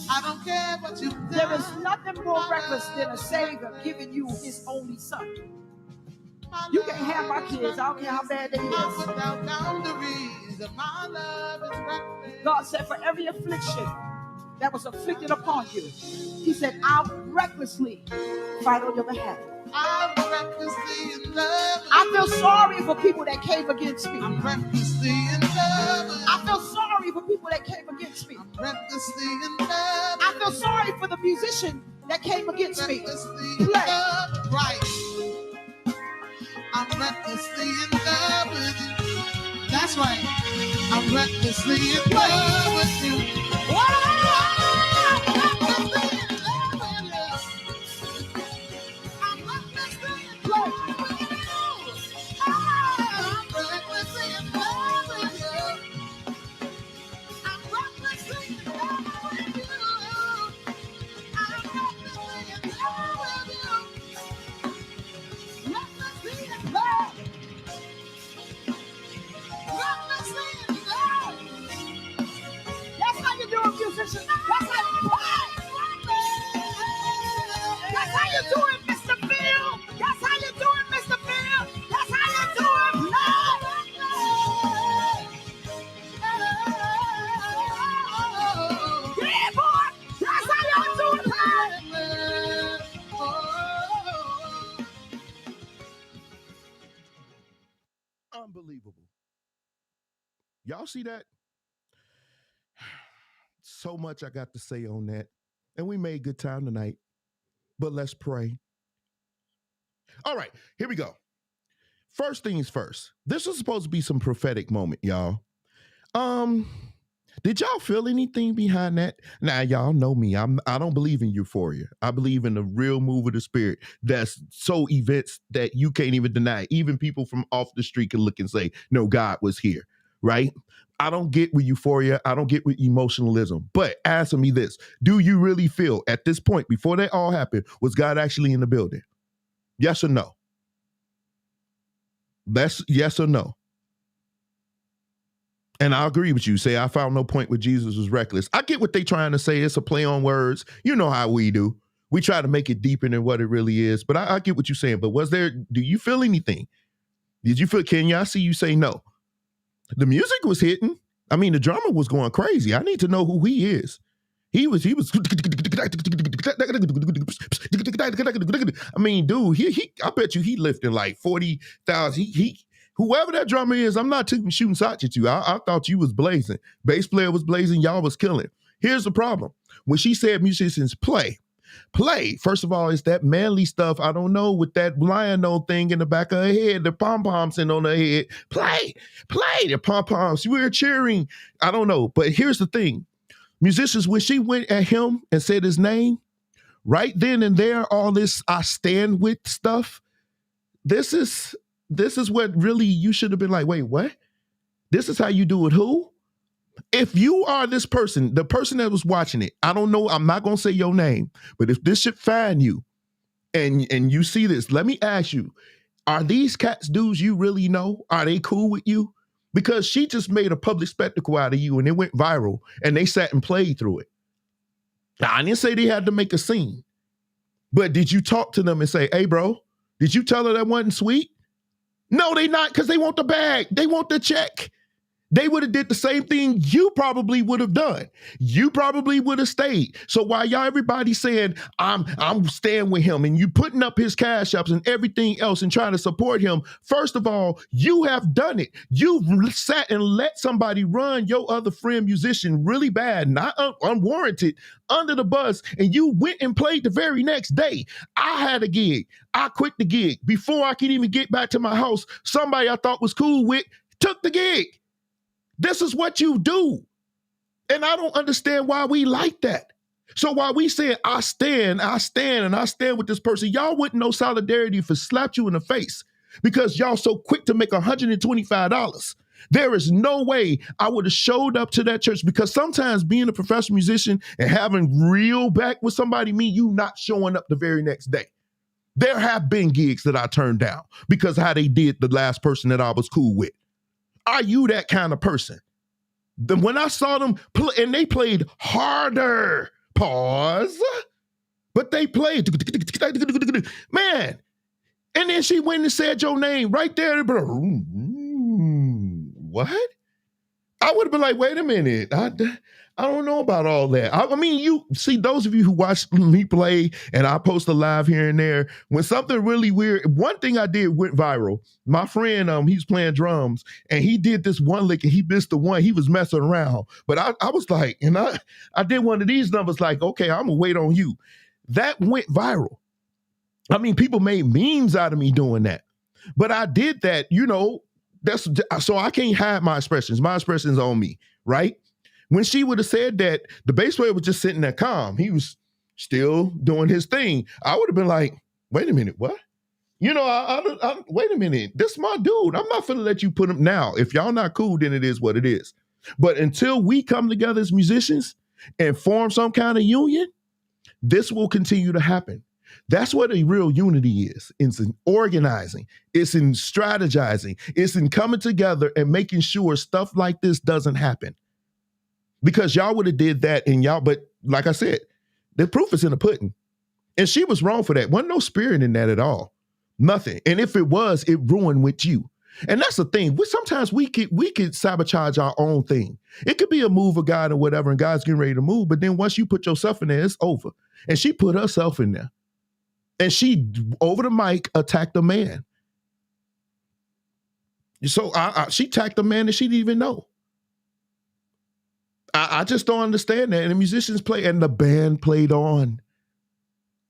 [SPEAKER 7] I don't care what you've done.
[SPEAKER 1] There is nothing more reckless than a Savior giving you his only son. You can't have my kids. I don't care how bad they is. God said, for every affliction that was afflicted upon you, he said, I'll recklessly fight on your behalf.
[SPEAKER 7] I'm recklessly in love.
[SPEAKER 1] I feel sorry for people that came against me.
[SPEAKER 7] I'm recklessly in love.
[SPEAKER 1] I feel sorry for people that came against me.
[SPEAKER 7] I'm recklessly in love.
[SPEAKER 1] I feel sorry for the musician that came against me.
[SPEAKER 7] Right. I'm recklessly in love with you. That's right. I'm recklessly in love with you.
[SPEAKER 2] Unbelievable. Y'all see that? So much I got to say on that. And we made good time tonight. But let's pray. All right, here we go. First things first. This was supposed to be some prophetic moment, y'all. Did y'all feel anything behind that? Now, y'all know me. I don't believe in euphoria. I believe in the real move of the spirit that's so events that you can't even deny. Even people from off the street can look and say, no, God was here, right? I don't get with euphoria. I don't get with emotionalism. But answer me this. Do you really feel at this point, before that all happened, was God actually in the building? Yes or no? That's yes or no. And I agree with you. Say, I found no point where Jesus was reckless. I get what they trying to say. It's a play on words. You know how we do. We try to make it deeper than what it really is. But I get what you're saying. But do you feel anything? Did you feel, can y'all see you say no? The music was hitting. I mean, the drummer was going crazy. I need to know who he is. He was. I mean, dude, I bet you he lifting like 40,000. Whoever that drummer is, I'm not shooting shots at you. I thought you was blazing. Bass player was blazing. Y'all was killing. Here's the problem. When she said musicians play, first of all, it's that manly stuff. I don't know, with that lion thing in the back of her head, the pom-poms in on her head. Play, the pom-poms. We were cheering. I don't know. But here's the thing. Musicians, when she went at him and said his name, right then and there, all this I stand with stuff, this is what really you should have been like, wait, what? This is how you do it, who? If you are this person, the person that was watching it, I don't know, I'm not going to say your name, but if this should find you and you see this, let me ask you, are these cats dudes you really know? Are they cool with you? Because she just made a public spectacle out of you and it went viral and they sat and played through it. Now, I didn't say they had to make a scene. But did you talk to them and say, hey, bro, did you tell her that wasn't sweet? No, they not, because they want the bag. They want the check. They would have did the same thing you probably would have done. You probably would have stayed. So while y'all everybody saying, I'm staying with him and you putting up his cash apps and everything else and trying to support him, first of all, you have done it. You sat and let somebody run your other friend musician really bad, not unwarranted, under the bus, and you went and played the very next day. I had a gig. I quit the gig. Before I could even get back to my house, somebody I thought was cool with took the gig. This is what you do. And I don't understand why we like that. So while we say I stand with this person, y'all wouldn't know solidarity if it slapped you in the face because y'all so quick to make $125. There is no way I would have showed up to that church, because sometimes being a professional musician and having real back with somebody mean you not showing up the very next day. There have been gigs that I turned down because of how they did the last person that I was cool with. Are you that kind of person? Then when I saw them play, and they played harder, pause, but they played, man. And then she went and said your name right there. What? I would have been like, wait a minute. I don't know about all that. I mean, you see, those of you who watch me play and I post a live here and there, when something really weird, one thing I did went viral. My friend, he's playing drums and he did this one lick and he missed the one. He was messing around. But I was like, and I did one of these numbers like, okay, I'm gonna wait on you. That went viral. I mean, people made memes out of me doing that. But I did that, that's so I can't hide my expressions. My expressions on me, right? When she would have said that, the bass player was just sitting there calm. He was still doing his thing. I would have been like, wait a minute, what? Wait a minute. This is my dude. I'm not finna let you put him now. If y'all not cool, then it is what it is. But until we come together as musicians and form some kind of union, this will continue to happen. That's what a real unity is. It's in organizing. It's in strategizing. It's in coming together and making sure stuff like this doesn't happen. Because y'all would have did that but like I said, the proof is in the pudding. And she was wrong for that. Wasn't no spirit in that at all. Nothing. And if it was, it ruined with you. And that's the thing. Sometimes we could sabotage our own thing. It could be a move of God or whatever, and God's getting ready to move. But then once you put yourself in there, it's over. And she put herself in there. And she, over the mic, attacked a man. So she attacked a man that she didn't even know. I just don't understand that. And the musicians play, and the band played on.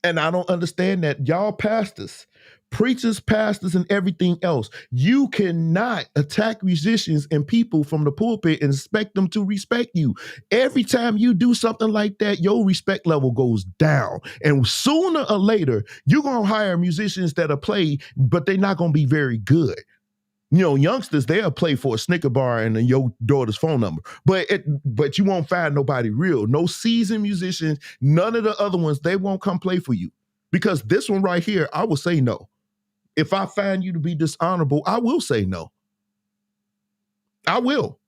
[SPEAKER 2] And I don't understand that. Y'all pastors, preachers, pastors, and everything else, you cannot attack musicians and people from the pulpit and expect them to respect you. Every time you do something like that, your respect level goes down. And sooner or later, you're going to hire musicians that'll play, but they're not going to be very good. Youngsters, they'll play for a Snicker bar and your daughter's phone number. But you won't find nobody real. No seasoned musicians, none of the other ones, they won't come play for you. Because this one right here, I will say no. If I find you to be dishonorable, I will say no. I will.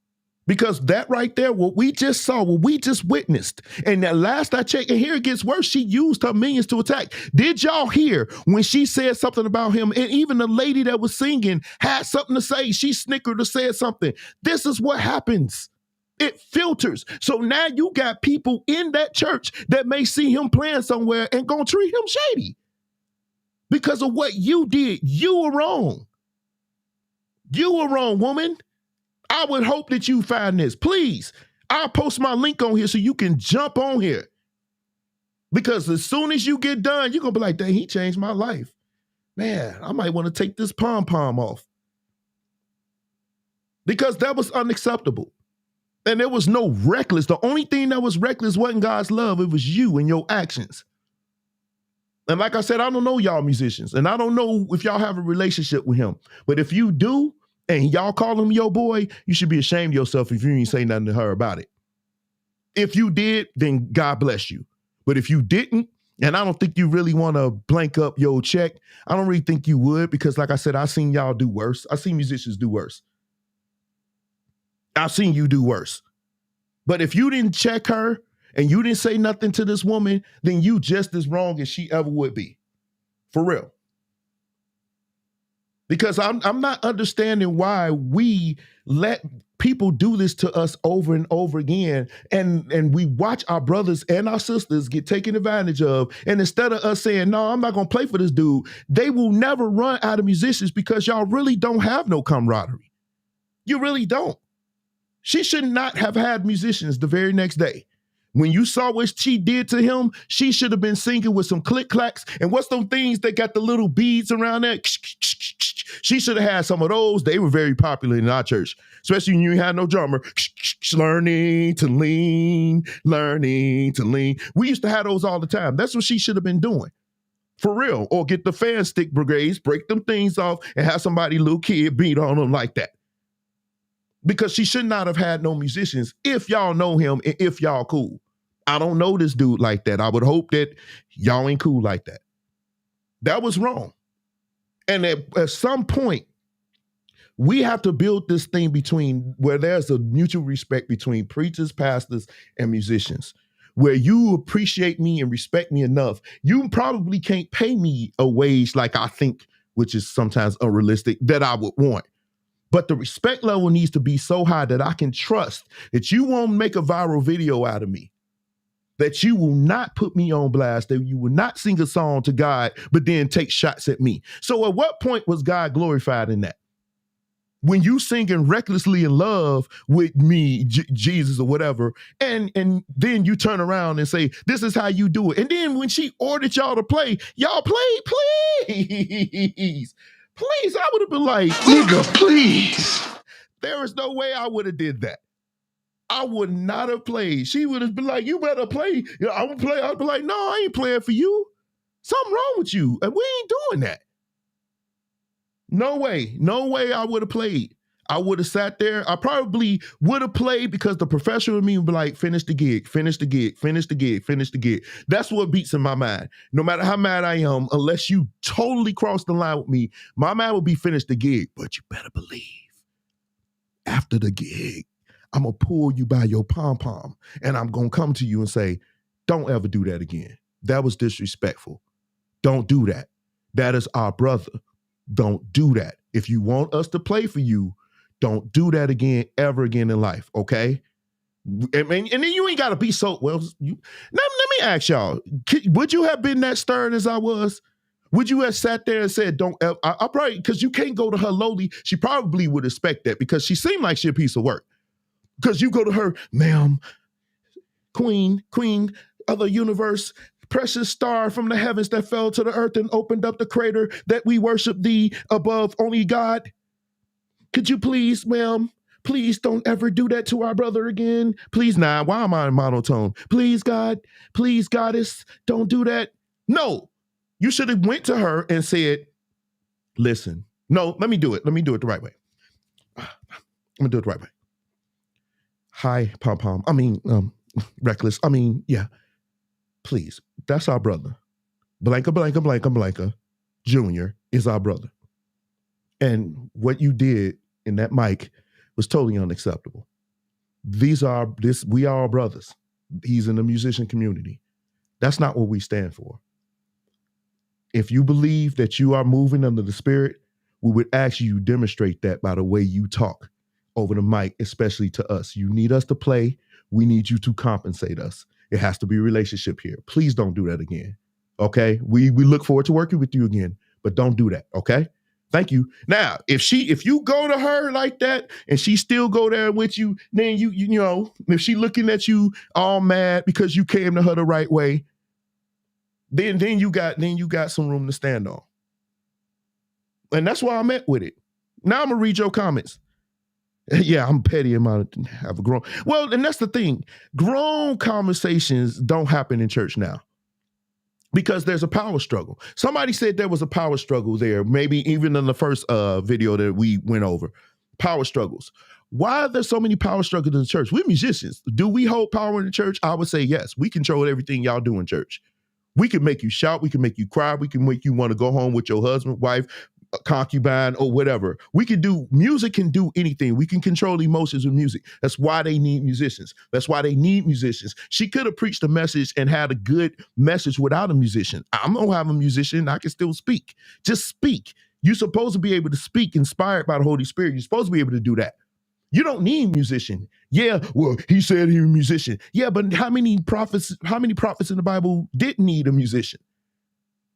[SPEAKER 2] Because that right there, what we just saw, what we just witnessed, and that last I checked, and here it gets worse, she used her millions to attack. Did y'all hear when she said something about him, and even the lady that was singing had something to say? She snickered or said something. This is what happens. It filters. So now you got people in that church that may see him playing somewhere and gonna treat him shady. Because of what you did. You were wrong. You were wrong, woman. I would hope that you find this. Please, I'll post my link on here so you can jump on here. Because as soon as you get done, you're going to be like, dang, he changed my life. Man, I might want to take this pom-pom off. Because that was unacceptable. And there was no reckless. The only thing that was reckless wasn't God's love. It was you and your actions. And like I said, I don't know y'all musicians. And I don't know if y'all have a relationship with him. But if you do, and y'all call him your boy, you should be ashamed of yourself if you didn't say nothing to her about it. If you did, then God bless you. But if you didn't, and I don't think you really want to blank up your check, I don't really think you would, because like I said, I've seen y'all do worse. I've seen musicians do worse. I've seen you do worse. But if you didn't check her and you didn't say nothing to this woman, then you just as wrong as she ever would be. For real. Because I'm not understanding why we let people do this to us over and over again, and we watch our brothers and our sisters get taken advantage of, and instead of us saying, no, I'm not going to play for this dude, they will never run out of musicians because y'all really don't have no camaraderie. You really don't. She should not have had musicians the very next day. When you saw what she did to him, she should have been singing with some click clacks. And what's those things that got the little beads around there? She should have had some of those. They were very popular in our church, especially when you had no drummer. Learning to lean, learning to lean. We used to have those all the time. That's what she should have been doing. For real. Or get the fan stick brigades, break them things off, and have somebody, little kid, beat on them like that. Because she should not have had no musicians if y'all know him and if y'all cool. I don't know this dude like that. I would hope that y'all ain't cool like that. That was wrong. And at some point, we have to build this thing between where there's a mutual respect between preachers, pastors, and musicians, where you appreciate me and respect me enough. You probably can't pay me a wage like I think, which is sometimes unrealistic, that I would want. But the respect level needs to be so high that I can trust that you won't make a viral video out of me, that you will not put me on blast, that you will not sing a song to God, but then take shots at me. So at what point was God glorified in that? When you singing recklessly in love with me, Jesus or whatever, and then you turn around and say, this is how you do it. And then when she ordered y'all to play, y'all played, please. Please, I would have been like,
[SPEAKER 4] Nigga, please.
[SPEAKER 2] there is no way I would have did that. I would not have played. She would have been like, you better play. You know, I would play. I'd be like, no, I ain't playing for you. Something wrong with you. And we ain't doing that. No way. No way I would have played. I would have sat there. I probably would have played because the professional in me would be like, finish the gig, finish the gig, finish the gig, finish the gig. That's what beats in my mind. No matter how mad I am, unless you totally cross the line with me, my mind would be finish the gig. But you better believe after the gig, I'm going to pull you by your pom-pom and I'm going to come to you and say, don't ever do that again. That was disrespectful. Don't do that. That is our brother. Don't do that. If you want us to play for you, don't do that again, ever again in life, okay? And then you ain't got to be so, well, let me ask y'all, would you have been that stern as I was? Would you have sat there and said, don't, I probably, because you can't go to her lowly, she probably would expect that because she seemed like she a piece of work. Because you go to her, ma'am, queen of the universe, precious star from the heavens that fell to the earth and opened up the crater that we worship thee above only God. Could you please, ma'am, please don't ever do that to our brother again. Please, nah, why am I in monotone? Please, God, please, goddess, don't do that. No, you should have went to her and said, listen, no, let me do it. Let me do it the right way. Let me do it the right way. Hi, pom-pom. Reckless. Yeah. Please, that's our brother. Blanca Jr. is our brother. And what you did in that mic was totally unacceptable. We are our brothers. He's in the musician community. That's not what we stand for. If you believe that you are moving under the Spirit, we would ask you to demonstrate that by the way you talk over the mic, especially to us. You need us to play. We need you to compensate us. It has to be a relationship here. Please don't do that again. Okay? We look forward to working with you again, but don't do that. Okay? Thank you. Now, if you go to her like that and she still go there with you, then you know, if she looking at you all mad because you came to her the right way, then you got some room to stand on. And that's why I'm at with it. Now I'm gonna read your comments. Yeah, I'm petty and I have a grown. Well, and that's the thing. Grown conversations don't happen in church now because there's a power struggle. Somebody said there was a power struggle there, maybe even in the first video that we went over. Power struggles. Why are there so many power struggles in the church? We're musicians. Do we hold power in the church? I would say yes. We control everything y'all do in church. We can make you shout. We can make you cry. We can make you want to go home with your husband, wife, a concubine or whatever. Music can do anything. We can control emotions with music. That's why they need musicians. That's why they need musicians. She could have preached a message and had a good message without a musician. I'm going to have a musician. I can still speak. Just speak. You're supposed to be able to speak inspired by the Holy Spirit. You're supposed to be able to do that. You don't need a musician. Yeah, well, he said he was a musician. Yeah, but how many prophets in the Bible didn't need a musician?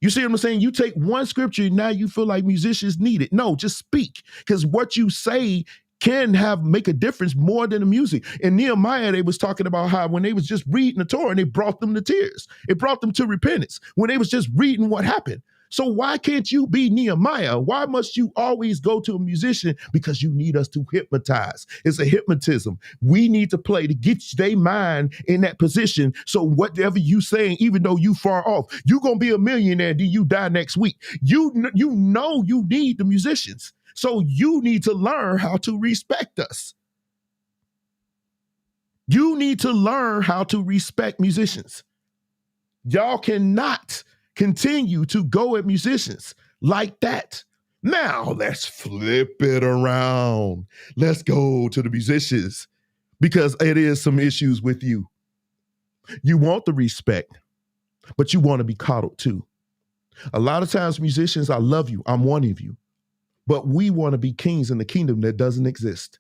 [SPEAKER 2] You see what I'm saying? You take one scripture and now you feel like musicians need it. No, just speak. Because what you say can make a difference more than the music. In Nehemiah, they was talking about how when they was just reading the Torah, and it brought them to tears. It brought them to repentance when they was just reading what happened. So why can't you be Nehemiah? Why must you always go to a musician? Because you need us to hypnotize. It's a hypnotism. We need to play to get their mind in that position. So whatever you saying, even though you far off, you going to be a millionaire, then you die next week. You know you need the musicians. So you need to learn how to respect us. You need to learn how to respect musicians. Y'all cannot continue to go at musicians like that. Now let's flip it around. Let's go to the musicians because it is some issues with you. You want the respect, but you want to be coddled too. A lot of times musicians, I love you. I'm one of you, but we want to be kings in the kingdom that doesn't exist.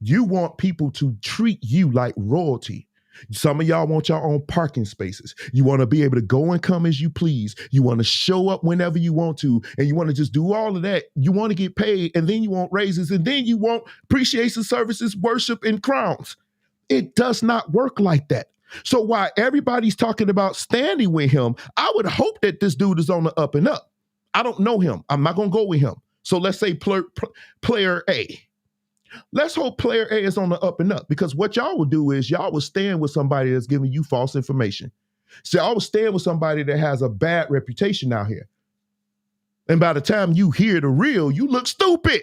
[SPEAKER 2] You want people to treat you like royalty. Some of y'all want your own parking spaces. You want to be able to go and come as you please. You want to show up whenever you want to, and you want to just do all of that. You want to get paid, and then you want raises, and then you want appreciation services, worship, and crowns. It does not work like that. So while everybody's talking about standing with him, I would hope that this dude is on the up and up. I don't know him. I'm not going to go with him. So let's say player A. Let's hope player A is on the up and up, because what y'all will do is y'all will stand with somebody that's giving you false information. So y'all will stand with somebody that has a bad reputation out here. And by the time you hear the real, you look stupid.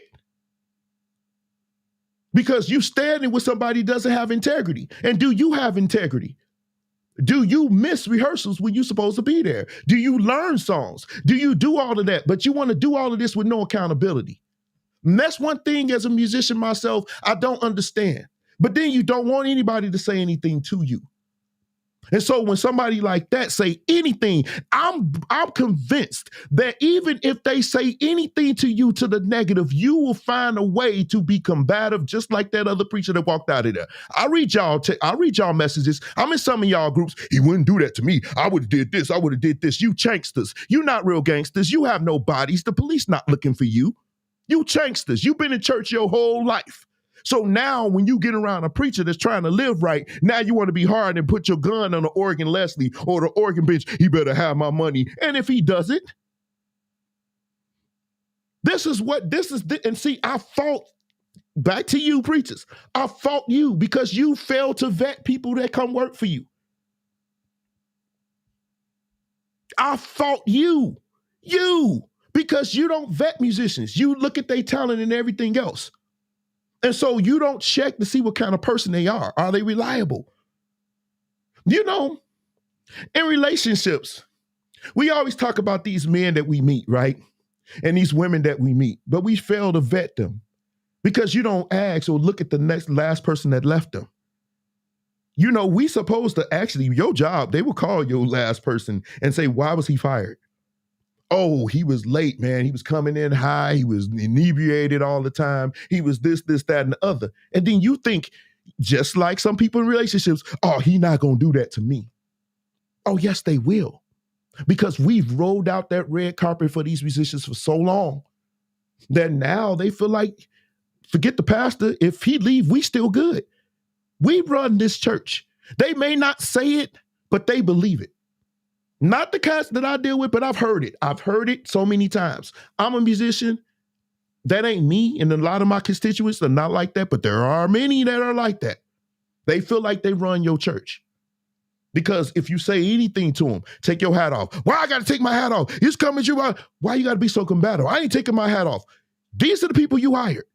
[SPEAKER 2] Because you standing with somebody who doesn't have integrity. And do you have integrity? Do you miss rehearsals when you're supposed to be there? Do you learn songs? Do you do all of that? But you want to do all of this with no accountability. And that's one thing as a musician myself, I don't understand. But then you don't want anybody to say anything to you. And so when somebody like that say anything, I'm convinced that even if they say anything to you to the negative, you will find a way to be combative, just like that other preacher that walked out of there. I read y'all messages. I'm in some of y'all groups. He wouldn't do that to me. I would have did this. I would have did this. You chanksters. You not real gangsters. You have no bodies. The police not looking for you. You chanksters, you've been in church your whole life. So now when you get around a preacher that's trying to live right, now you want to be hard and put your gun on the Oregon Leslie or the Oregon bench. He better have my money. And if he doesn't, and see, I fault, back to you preachers, I fault you because you fail to vet people that come work for you. I fault you. Because you don't vet musicians. You look at their talent and everything else. And so you don't check to see what kind of person they are. Are they reliable? You know, in relationships, we always talk about these men that we meet, right? And these women that we meet, but we fail to vet them because you don't ask or look at the last person that left them. You know, we supposed to actually, your job, they will call your last person and say, why was he fired? Oh, he was late, man. He was coming in high. He was inebriated all the time. He was this, that, and the other. And then you think, just like some people in relationships, oh, he not going to do that to me. Oh, yes, they will. Because we've rolled out that red carpet for these musicians for so long that now they feel like, forget the pastor. If he leave, we still good. We run this church. They may not say it, but they believe it. Not the cats that I deal with, but I've heard it. I've heard it so many times. I'm a musician. That ain't me. And a lot of my constituents are not like that, but there are many that are like that. They feel like they run your church. Because if you say anything to them, take your hat off. Why I got to take my hat off? It's coming to you. Why you got to be so combative? I ain't taking my hat off. These are the people you hired.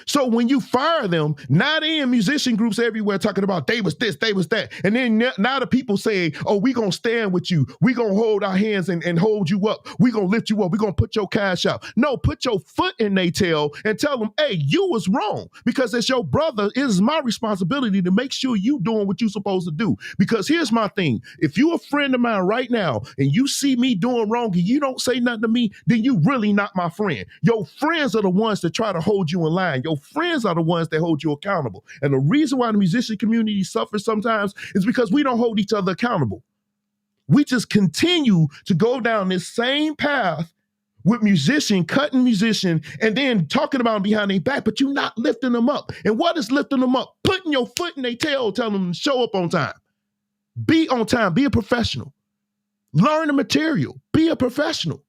[SPEAKER 2] So when you fire them, now they in musician groups everywhere talking about they was this, they was that. And then now the people say, oh, we going to stand with you. We going to hold our hands and hold you up. We going to lift you up. We going to put your cash out. No, put your foot in their tail and tell them, hey, you was wrong. Because as your brother, it is my responsibility to make sure you doing what you supposed to do. Because here's my thing. If you a friend of mine right now and you see me doing wrong and you don't say nothing to me, then you really not my friend. Your friends are the ones that try to hold you in line. Your friends are the ones that hold you accountable. And the reason why the musician community suffers sometimes is because we don't hold each other accountable. We just continue to go down this same path with musician, cutting musician, and then talking about them behind their back, but you're not lifting them up. And what is lifting them up? Putting your foot in their tail, telling them to show up on time. Be on time. Be a professional. Learn the material. Be a professional.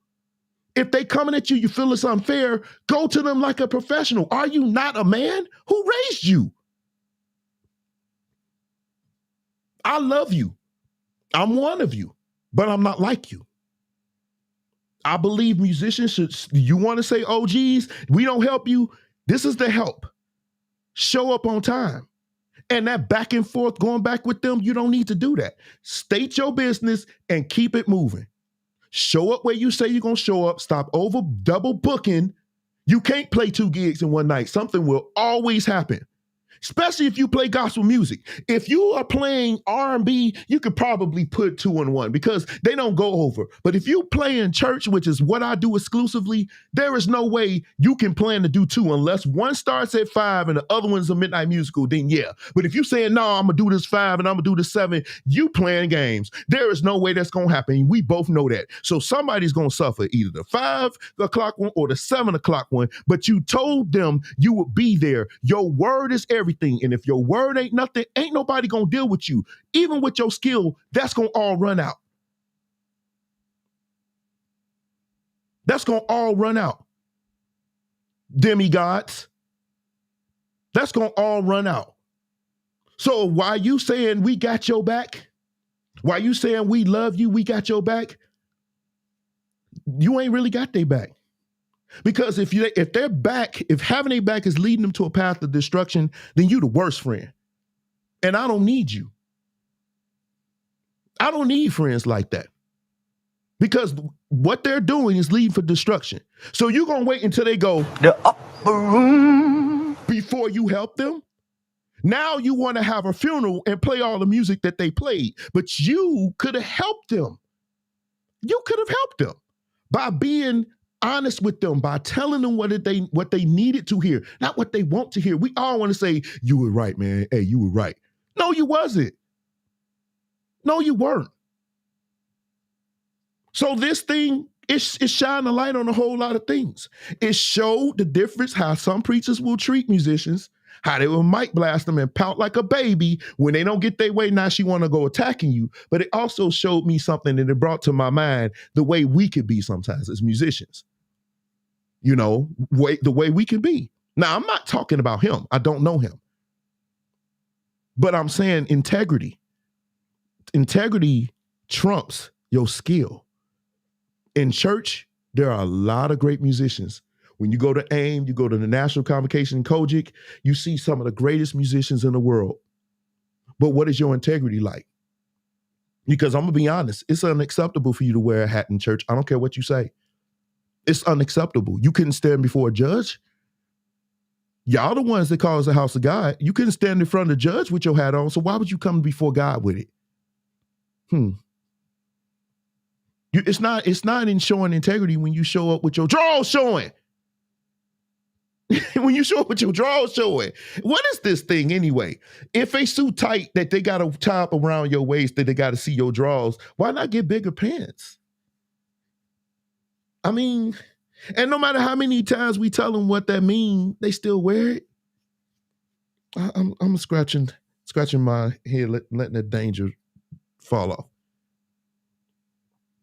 [SPEAKER 2] If they coming at you, you feel it's unfair, go to them like a professional. Are you not a man? Who raised you? I love you. I'm one of you, but I'm not like you. I believe musicians should, you want to say, oh, geez, we don't help you. This is the help. Show up on time. And that back and forth, going back with them, you don't need to do that. State your business and keep it moving. Show up where you say you're going to show up. Stop over double booking. You can't play 2 gigs in one night. Something will always happen, especially if you play gospel music. If you are playing R&B, you could probably put 2 in 1 because they don't go over. But if you play in church, which is what I do exclusively, there is no way you can plan to do 2 unless one starts at 5 and the other one's a midnight musical, then yeah. But if you're saying, no, I'm going to do this 5 and I'm going to do this 7, you playing games. There is no way that's going to happen. We both know that. So somebody's going to suffer either the 5 o'clock one or the 7 o'clock one, but you told them you would be there. Your word is everything. And if your word ain't nothing, ain't nobody gonna deal with you. Even with your skill, that's gonna all run out. That's gonna all run out. Demigods. That's gonna all run out. So why you saying we got your back? Why you saying we love you, we got your back? You ain't really got their back. Because if their back, if having their back is leading them to a path of destruction, then you the worst friend. And I don't need you. I don't need friends like that. Because what they're doing is leading for destruction. So you're going to wait until they go the upper room before you help them? Now you want to have a funeral and play all the music that they played, but you could have helped them. You could have helped them by being honest with them, by telling them what they needed to hear, not what they want to hear. We all want to say, you were right, man. Hey, you were right. No, you wasn't. No, you weren't. So this thing, it shined a light on a whole lot of things. It showed the difference how some preachers will treat musicians, how they will mic blast them and pout like a baby when they don't get their way. Now she want to go attacking you. But it also showed me something that it brought to my mind the way we could be sometimes as musicians. You know, the way we can be. Now, I'm not talking about him. I don't know him. But I'm saying integrity. Integrity trumps your skill. In church, there are a lot of great musicians. When you go to AIM, you go to the National Convocation in Kojic, you see some of the greatest musicians in the world. But what is your integrity like? Because I'm going to be honest, it's unacceptable for you to wear a hat in church. I don't care what you say. It's unacceptable. You couldn't stand before a judge. Y'all the ones that call us the house of God. You couldn't stand in front of the judge with your hat on, so why would you come before God with it? It's not in showing integrity when you show up with your drawers showing. When you show up with your drawers showing. What is this thing anyway? If they so tight that they got to tie up around your waist that they got to see your drawers, why not get bigger pants? I mean, and no matter how many times we tell them what that means, they still wear it. I'm scratching my head, letting the danger fall off.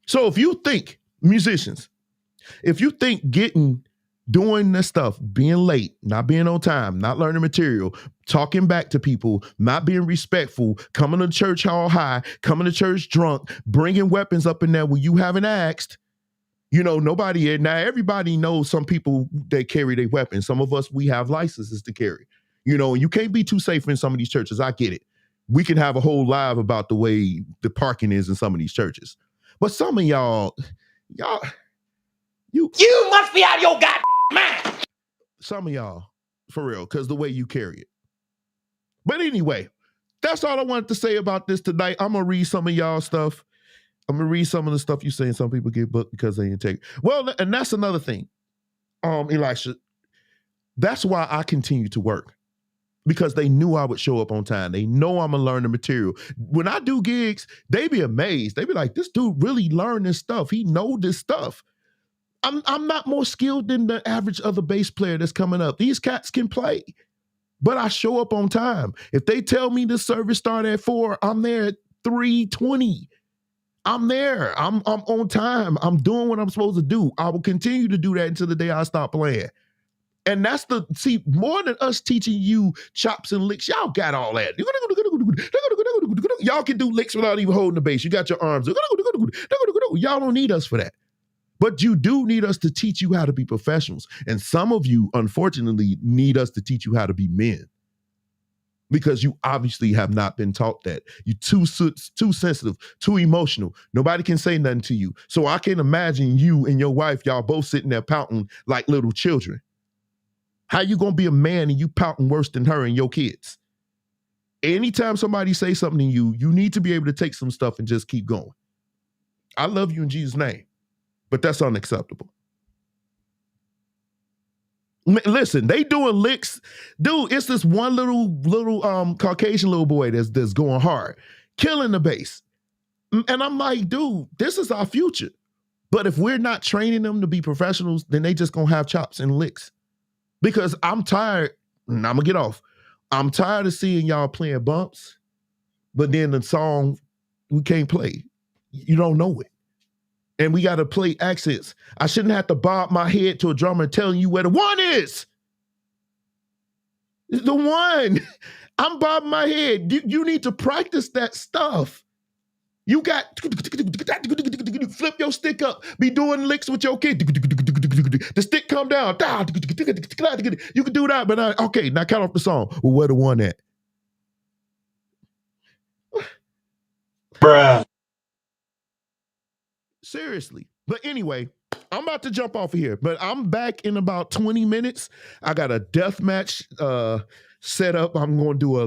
[SPEAKER 2] So if you think, musicians, if you think doing this stuff, being late, not being on time, not learning material, talking back to people, not being respectful, coming to church all high, coming to church drunk, bringing weapons up in there when you haven't asked, You know, nobody, now everybody knows some people, they carry their weapons. Some of us, we have licenses to carry. You know, and you can't be too safe in some of these churches. I get it. We can have a whole live about the way the parking is in some of these churches. But some of y'all, you
[SPEAKER 3] must be out of your goddamn mind.
[SPEAKER 2] Some of y'all, for real, because the way you carry it. But anyway, that's all I wanted to say about this tonight. I'm going to read some of y'all stuff. I'm going to read some of the stuff you saying some people get booked because they didn't take it. Well, and that's another thing, Elisha. That's why I continue to work. Because they knew I would show up on time. They know I'm going to learn the material. When I do gigs, they be amazed. They be like, this dude really learned this stuff. He know this stuff. I'm not more skilled than the average other bass player that's coming up. These cats can play. But I show up on time. If they tell me the service start at 4, I'm there at 3:20. I'm there. I'm on time. I'm doing what I'm supposed to do. I will continue to do that until the day I stop playing. And that's more than us teaching you chops and licks, y'all got all that. Y'all can do licks without even holding the bass. You got your arms. Y'all don't need us for that. But you do need us to teach you how to be professionals. And some of you, unfortunately, need us to teach you how to be men. Because you obviously have not been taught that. You're too sensitive, too emotional. Nobody can say nothing to you. So I can imagine you and your wife, y'all both sitting there pouting like little children. How you gonna be a man and you pouting worse than her and your kids? Anytime somebody say something to you, you need to be able to take some stuff and just keep going. I love you in Jesus' name, but that's unacceptable. Listen, they doing licks. Dude, it's this one little Caucasian little boy that's going hard, killing the bass. And I'm like, dude, this is our future. But if we're not training them to be professionals, then they just gonna have chops and licks. Because I'm tired, and I'm going to get off. I'm tired of seeing y'all playing bumps, but then the song, we can't play. You don't know it. And we got to play accents. I shouldn't have to bob my head to a drummer telling you where the one is. The one. I'm bobbing my head. You need to practice that stuff. You got flip your stick up. Be doing licks with your kid. The stick come down. You can do that, but okay, now count off the song. Well, where the one at?
[SPEAKER 5] Bruh.
[SPEAKER 2] Seriously. But anyway, I'm about to jump off of here, but I'm back in about 20 minutes. I got a death match set up. I'm going to do a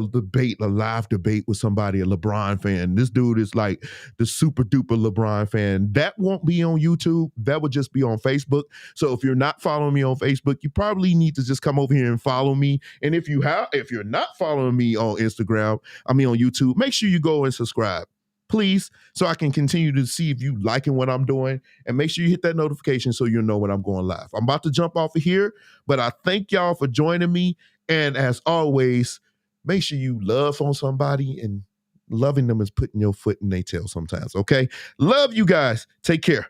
[SPEAKER 2] live debate with somebody, a LeBron fan. This dude is like the super duper LeBron fan. That won't be on YouTube. That would just be on Facebook. So if you're not following me on Facebook, you probably need to just come over here and follow me. And if you're not following me on Instagram, on YouTube, make sure you go and subscribe, please, so I can continue to see if you liking what I'm doing, and make sure you hit that notification so you'll know when I'm going live. I'm about to jump off of here, but I thank y'all for joining me. And as always, make sure you love on somebody, and loving them is putting your foot in their tail sometimes, okay? Love you guys. Take care.